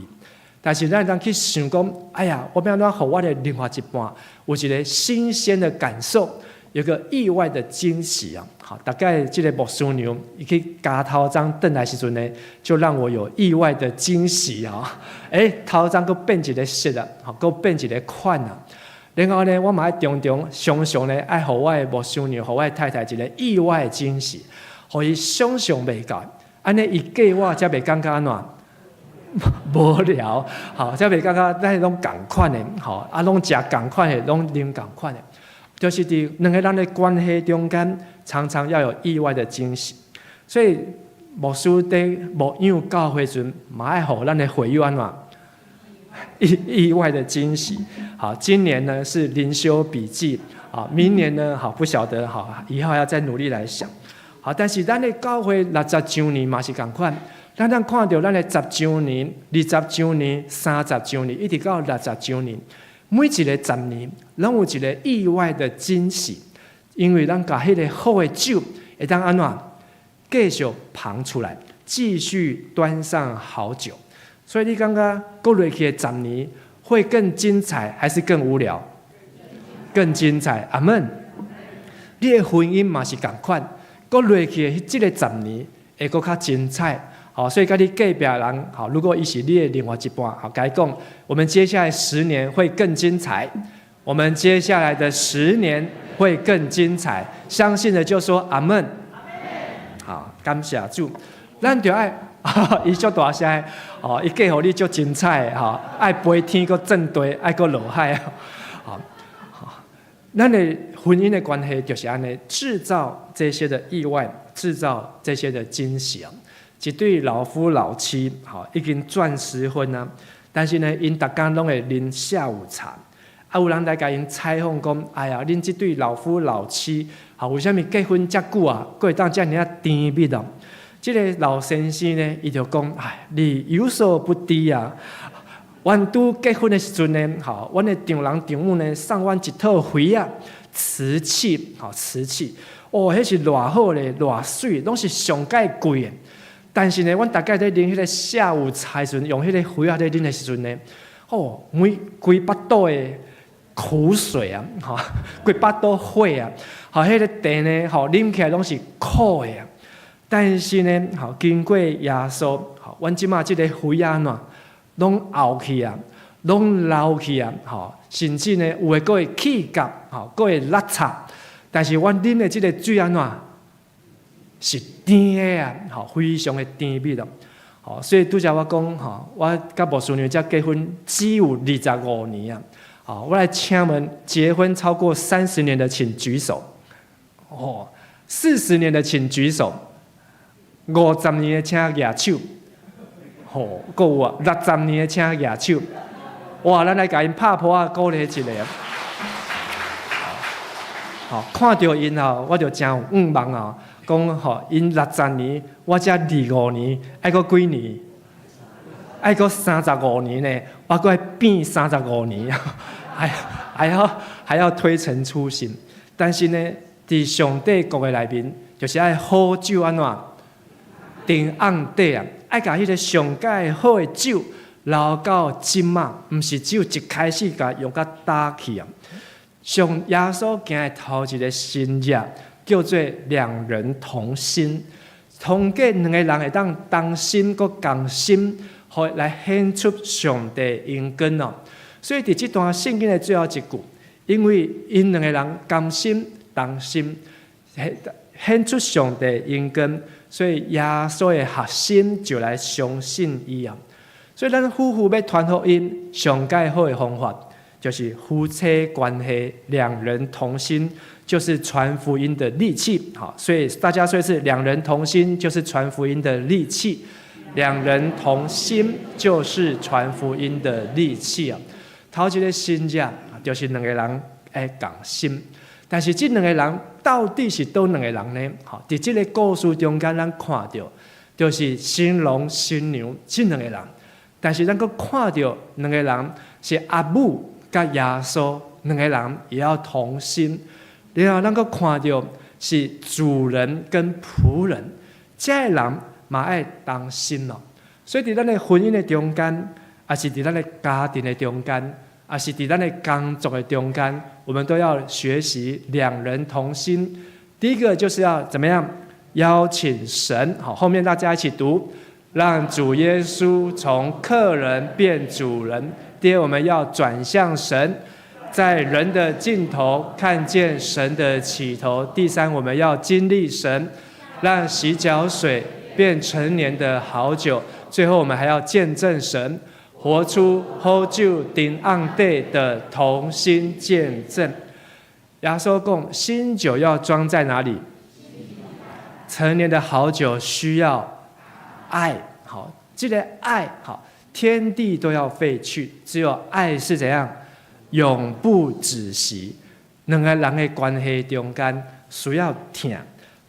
但是咱当去想讲，哎呀，我要安怎互我的另外一半有一个新鲜的感受？有个意外的惊喜啊！好，大概这个牧师娘，伊去加头章转来时阵呢，就让我有意外的惊喜啊！头章佫变一个色啊，佫变一个款啊。然后呢，我嘛爱常常呢，爱互我的牧师娘，互我的太太一个意外的惊喜，互伊想象袂到，安尼伊嫁我才袂感觉安怎无聊，才袂感觉咱拢共款的，拢食共款的，拢啉共款的。就是伫两个人的关系中间，常常要有意外的惊喜。所以牧师伫牧养教会时，嘛爱互咱的会友安怎意外的惊喜。好，今年呢是灵修笔记，明年呢不晓得，以后要再努力来想。好，但是咱的教会60周年嘛是共款，咱看到咱的10周年、20周年、30周年，一直到60周年。每一个10年，拢有一个意外的惊喜，因为咱把迄个好的酒，会当安怎继续捧出来，继续端上好酒。所以你感觉过落去的10年会更精彩，还是更无聊？更精彩，阿们。你的婚姻嘛是共款，过落去的这个10年会更较精彩。所以跟你隔壁人，如果伊是你的另外一半，跟他讲，我们接下来10年会更精彩，我们接下来的10年会更精彩，相信的就说阿们。好，感谢主，咱就爱，伊足大声，伊嫁互你足精彩，爱飞天个正对，爱个落海，咱的婚姻的关系就是安尼，制造这些的意外，制造这些的惊喜啊。一对老夫老妻，已经转10婚啊，但是呢，因逐天拢会啉下午茶。有人来甲因采访讲：“哎呀，恁这对老夫老妻，为什么结婚这久啊，佫会当这样甜蜜啊？”这个老先生呢，伊就讲：“哎，你有所不知啊。阮拄结婚的时阵呢，阮的丈人丈母呢，送阮一套花啊，瓷器，瓷器，迄是偌好咧，偌水，拢是上介贵的。”但是呢，阮大概在啉迄个下午茶时阵，用迄个花啊在啉的时阵呢，每规巴肚的苦水啊，吼，规巴都火啊，吼，迄个茶呢，吼，啉起来拢是苦的啊。但是呢，吼，经过耶稣，吼，阮即马即个肺啊喏，拢漚去啊，拢流去啊，吼，甚至呢，有诶佫会气结，吼，佫会拉擦。但是阮啉的即个水安怎是甜的啊，吼，非常的甜蜜咯。吼，所以拄则我讲，吼，我甲牧师娘才结婚只有25年啊。好，我来请问结婚超过30年的请举手。哦，40年的请举手，50年的请举手。哦，还有啊，60年的请举手。哇，咱来甲因拍破啊，鼓励一下。好，看到因吼，我就真有望啊，讲吼，因60年，我才25年，还阁几年？还阁35年呢，我阁要变35年。还要推陈出新，但是呢，伫上帝国的内面，就是爱好酒安怎定暗底啊，爱甲迄个上界好的酒留到今嘛，毋是只有一开始甲用甲打去啊。上耶稣行的头一个新约叫做两人同心，同过两个人会当同心佮共心，互来显出上帝恩根哦。所以伫这段圣经的最后一句，因为因两个人甘心同心，显出上帝恩根，所以耶稣的核心就来相信伊啊。所以咱夫妇要传福音，上介好的方法就是夫妻关系两人同心，就是传福音的利器。好，所以大家说是两人同心，就是传福音的利器；两人同心，就是传福音的利器啊。头一个新约就是两个人会共心，但是这两个人到底是倒两个人呢？好，在这个故事中间，咱看到就是新郎新娘这两个人，但是咱阁看到两个人是阿母甲耶稣两个人也要同心，然后咱阁看到是主人跟仆人，这个人嘛爱同心咯。所以伫咱的婚姻的中间，也是伫咱的家庭的中间，也是伫咱的工作的中间，我们都要学习两人同心。第一个就是要怎么样邀请神，好，后面大家一起读，让主耶稣从客人变主人。第二，我们要转向神，在人的尽头看见神的起头。第三，我们要经历神，让洗脚水变成年的好酒。最后，我们还要见证神，活出好酒顶岸地的同心见证。耶稣讲，新酒要装在哪里？成年的好酒需要爱。好，这个爱，好，天地都要废去，只有爱是怎样？永不止息。两个人的关系中间需要疼。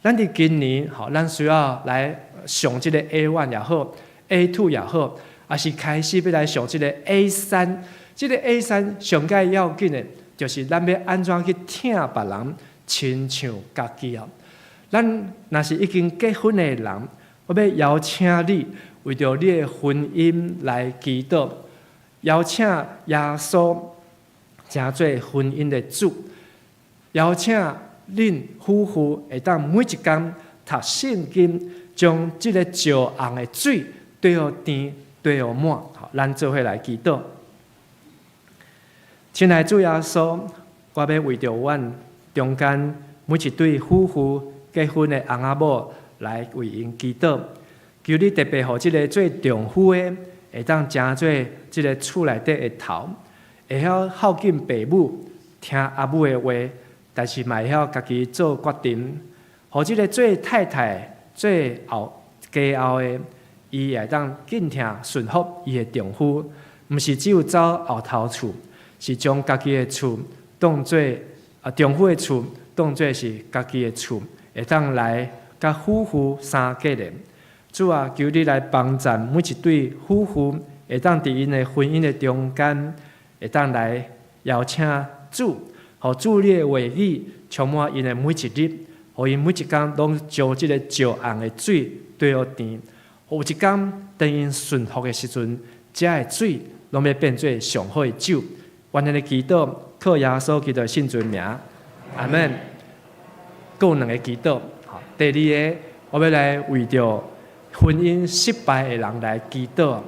咱伫今年，好，咱需要来上这个 A1 也好 ，A2 也好，也是开始要来上这个 A3。这个 A3 上界要紧的，就是咱要安怎去疼别人，亲像家己啊。咱若是已经结婚的人，我要邀请你为着你的婚姻来祈祷，邀请耶稣成做婚姻的主，邀请恁夫妇会当每一天读圣经，将这个石红的水兑互甜，兑互满。好，咱做伙来祈祷。亲爱的主耶稣，我要为着阮中间每一对夫妇结婚的翁仔某来为因祈祷，求你特别予这个做丈夫的会当成做这个厝内底的头，会晓孝敬爸母，听阿母的话，但是嘛会晓家己做决定。予这个做太太、做家后的，伊会当敬听顺服伊的丈夫，毋是只有走后头厝，是将家己的厝当做丈夫的厝当做是家己的厝。会当来甲夫妇相结连，主啊，求你来帮助每一对夫妇，会当伫因的婚姻的中间，会当来邀请主，互主你的话语充满因的每一日，互因每一天拢将这个石红的水兑互甜，有一天当因顺服的时阵，这个水拢要变做上好的酒。愿你的祈祷，靠耶稣基督的圣尊名，阿门。还有两个祈祷，第二个，我要来为着婚姻失败的人来祈祷。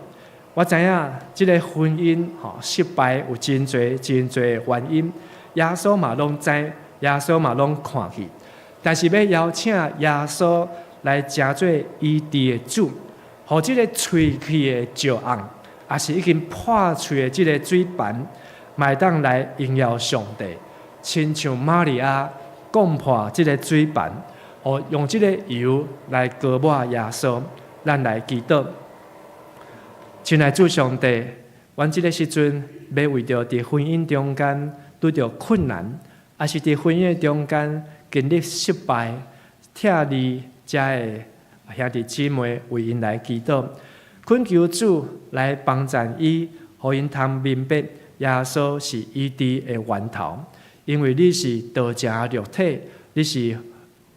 我知影这个婚姻失败有真侪的原因，耶稣嘛拢知，耶稣嘛拢看去。但是要邀请耶稣来成做医治的主，互这个喙齿的石红，也是已经破碎的这个水盘，麦当来荣耀上帝，亲像玛利亚攻破这个水盘，用这个油来膏抹耶稣，咱来祈祷。亲爱的主上帝，阮这个时阵要为着伫婚姻中间拄着困难，还是伫婚姻中间经历失败，疼你遮的兄弟姊妹为因来祈祷，恳求主来帮助伊，互因通明白耶稣是医治的源头，因为你是道成肉体，你是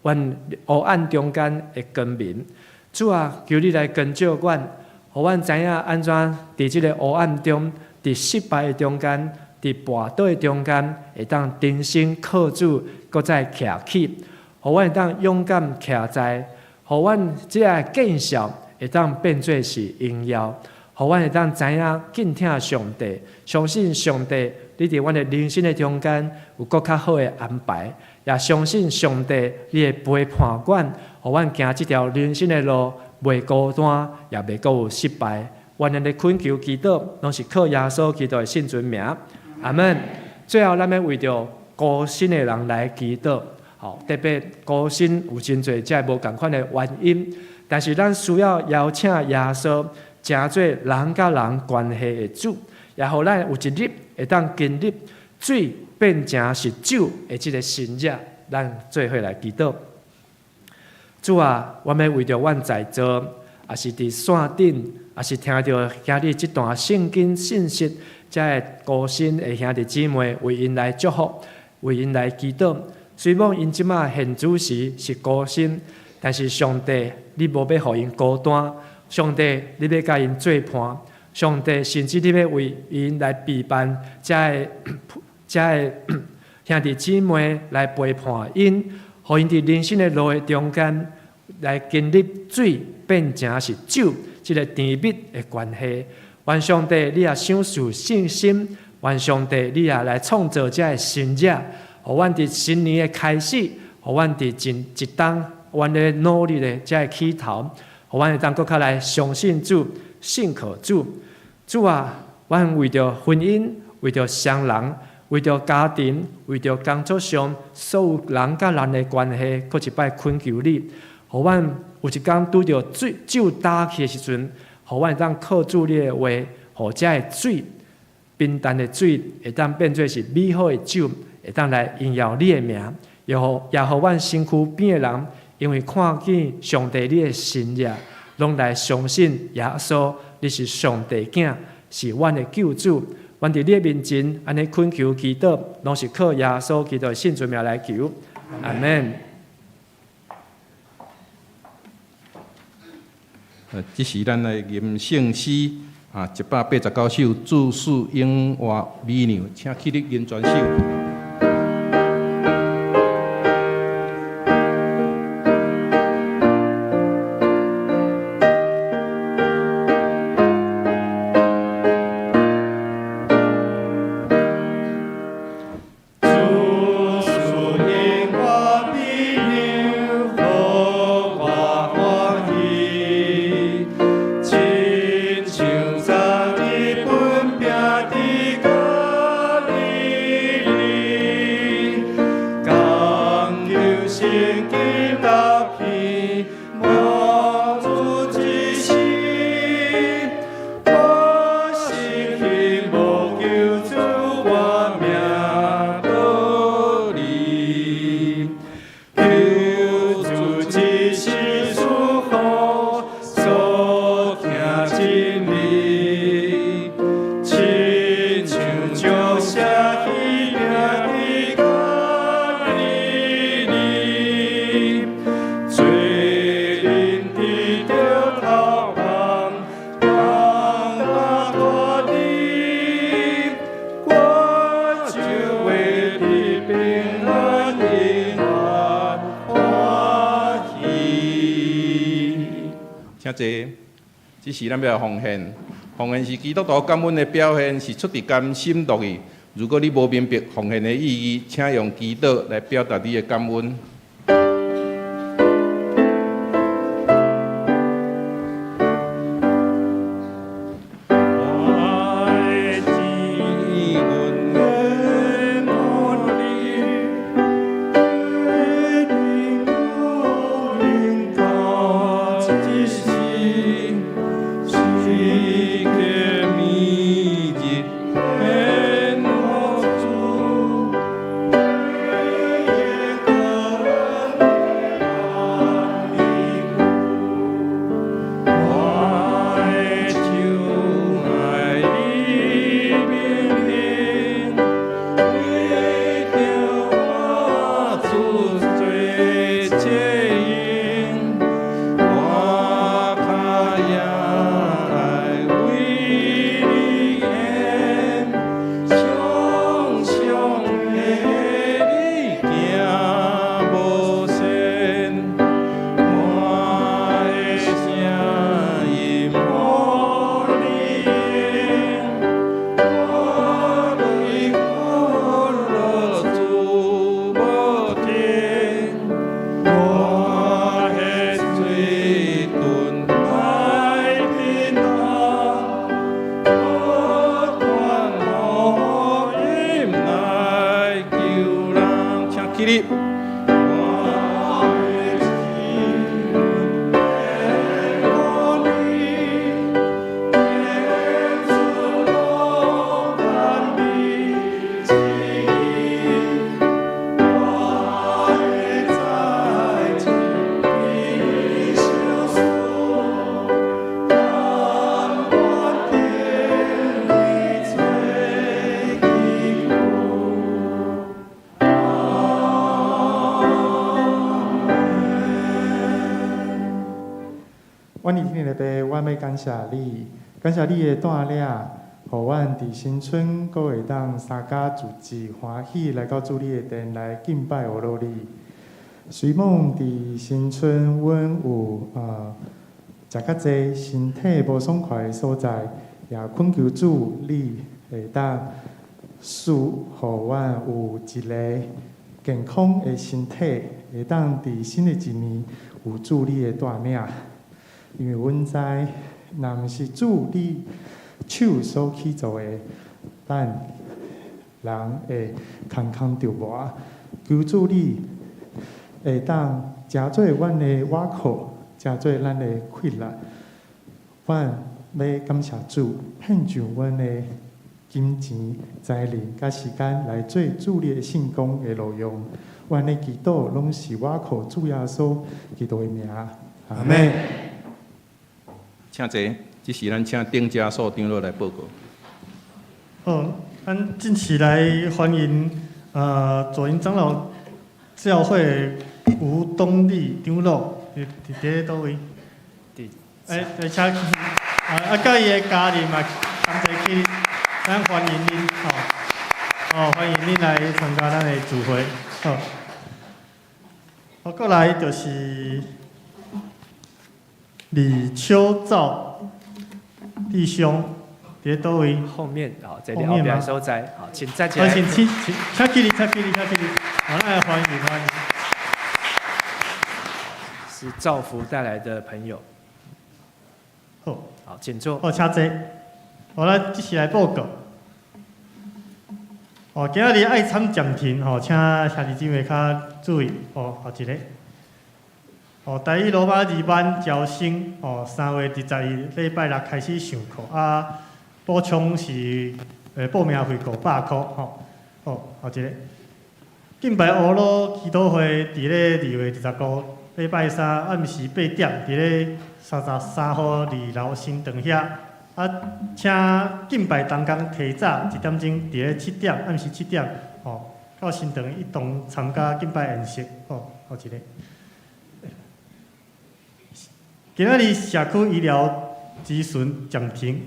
阮黑暗中间的光明。主啊，求你来跟照阮。互阮知影安怎伫即个黑暗中，伫失败的中间，伫跋倒的中间，会当重新靠主，搁再徛起。互阮会当勇敢徛在，互阮即个见效会当变做是荣耀。互阮会当知影敬听上帝，相信上帝，你伫阮的人生的中间有搁较好的安排，也相信上帝你的陪伴阮，互阮行即条人生的路。袂孤单，也袂阁有失败。愿咱的恳求祈祷，拢是靠耶稣基督的圣尊名。阿门。最后，咱要为着孤身的人来祈祷。特别孤身有真侪遮无共款的原因，但是咱需要邀请耶稣成做人甲人关系的主，也互咱有一日会当经历水变成是酒的这个新日。咱做伙来祈祷。主啊，我要为着阮在座，也是伫线顶，也是听到兄弟这段圣经信息，才会孤身的兄弟姊妹，为因来祝福，为因来祈祷。虽然因即马现主时是孤身，但是上帝，你无要互因孤单，上帝，你要甲因做伴，上帝，甚至你要为因来陪伴，才会兄弟姊妹来陪伴因。互因伫人生的路的中间，来经历水变成是酒，这个甜蜜的关系。愿上帝，你也享受信心；愿上帝，你也来创造这个新日，互阮伫新年的开始，互阮伫一当阮的努力的这个起头，互阮会当搁较来相信主、信靠主。主啊，阮为着婚姻，为着双人。为着家庭，为着工作上所有人甲人的关系，搁一摆恳求你，互阮有一天拄着酒打起的时阵，互阮会当靠主你的话，互遮的水平淡的水会当变做是美好的酒，会当来荣耀你的名，也互阮身躯边的人，因为看见上帝你的神日，拢来相信耶稣你是上帝囝，是阮的救主。阮伫你的面前，安尼恳求祈祷，拢是靠耶稣基督的圣尊名来求。阿门。这是咱的吟圣诗189首，注释英华美妙，请起立吟全首。亲像昨日分别的歌里。济，这是咱要奉献。奉献是基督徒感恩的表现，是出自甘心乐意。如果你无明白奉献的意义，请用祈祷来表达你的感恩。阮伫天父，阮要感谢你，感谢你的带领，互阮伫新春阁会当三家自治欢喜来到主你的殿来敬拜阿罗你。虽望伫新春，阮有食较济身体无爽快的所在，也恳求主你会当赐互阮有一个健康的身体，会当伫新的一年有主你的带领。因为阮知，若毋是主你手所起造的，咱人会空空着磨。求主你会当诚做阮的瓦靠，诚做咱的困难。阮要感谢主，献上阮的金钱、财力、甲时间来做主你的圣工的路用。阮的祈祷拢是瓦靠主耶稣基督的名。阿门。请坐，这是咱请丁家所长老来报告。好，咱近期来欢迎左营长老教会吴东立长老，伫伫倒位？来请甲伊的家人嘛，同齐去，咱欢迎恁欢迎恁来参加咱的聚会，好，过来就是李秋照弟兄，伫倒位？后面这里后边所在，请站起来。请起立，好，来欢迎。是造福带来的朋友。好，请坐。好，请坐。好，咱即时来报告。今仔日爱参暂停，请兄弟姊妹较注意。后一个。第一罗马二班招生，3月22日礼拜六开始上课，补充是报名费500块，后一个。敬拜乌鲁祈祷会伫咧2月25礼拜三暗时8点，伫咧33号2楼新堂遐。请敬拜当天提早1点钟，伫咧7点暗时7点，到新堂一同参加敬拜宴席，后一个。今仔日社区医疗咨询暂停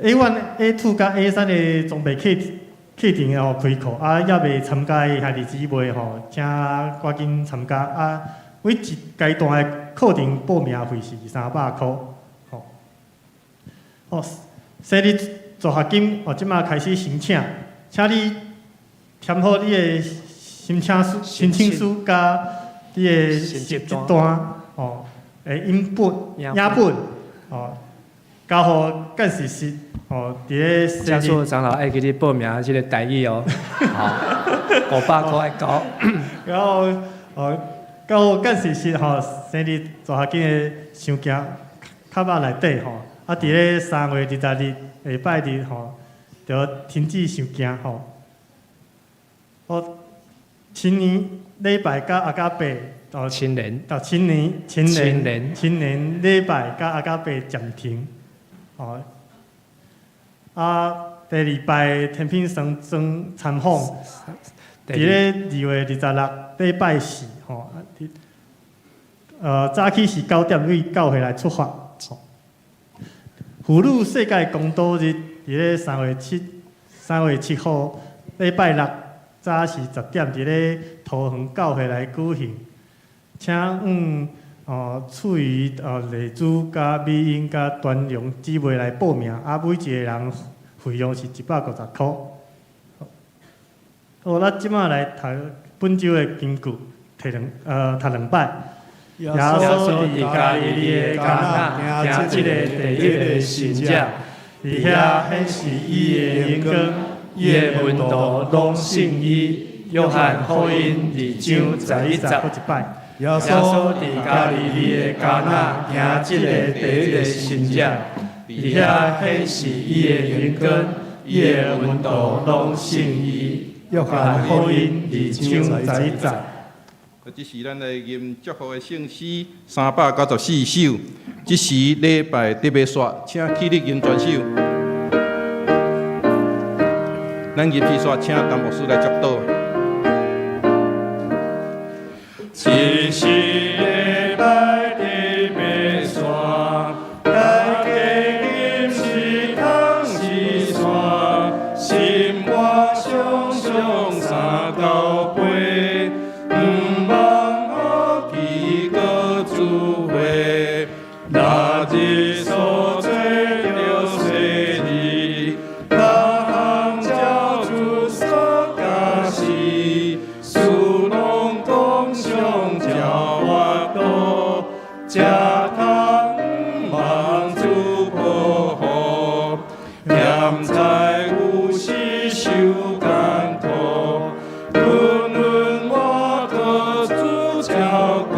，A1、A2 甲 A3 的装备 kit 课程开课，也未参加的兄弟姊妹请赶紧参加每一阶段的课程报名费是300块。生日助学金即马开始申请，请你填好你的申请书甲你的成绩单影本交互干事室伫咧生家日。属长老爱给你报名这个台语哦，好，500块交。然后到干事室生日助学金的箱件卡包内底伫咧3月20日下拜日就停止收件青年礼拜甲阿甲伯青年青年礼拜甲阿甲伯暂停第2拜天品山庄参访，伫咧2月26礼拜4早起是9点为教会来出发。妇女世界公道日伫咧3月7号礼拜6早是10点伫咧桃园教会来举行，请处于丽珠甲美英甲端荣姊妹来报名，每一个人费用是150块。咱即马来读本周的经句，读2摆。耶稣伫加利利的迦纳行即个第一个神迹，伫遐显示伊的荣光，伊的门徒拢信伊。约翰福音2章11节。耶稣伫加利利的迦纳行即个第一个神迹，伫遐显示伊的荣光，伊的门徒拢信伊。约翰福音2章11节。这是咱来念祝福的圣诗394首，这是礼拜特别说，请起立吟全首。咱入去说，请陈牧师来接导。这是礼拜特别说，大家吟是通是山，心我上上3到8。那日所做了细字，那项交出所假事，事拢讲上叫我多，这通望主保护，嫌在有时受艰苦，论论我可主照顾。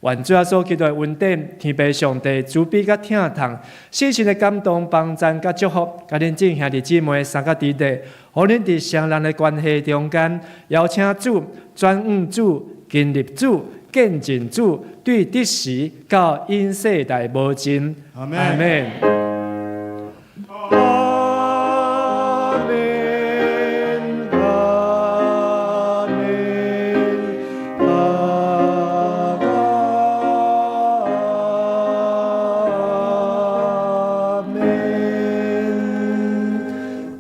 愿主耶稣基督的恩典、天父上帝慈悲甲疼痛、细心的感动、帮赞甲祝福，甲恁众兄弟姊妹三个弟弟，互恁伫双人的关系中间，邀请主、转往主、经历主、见证主，对得时到因世代无尽。阿门。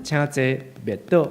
请坐，灭倒。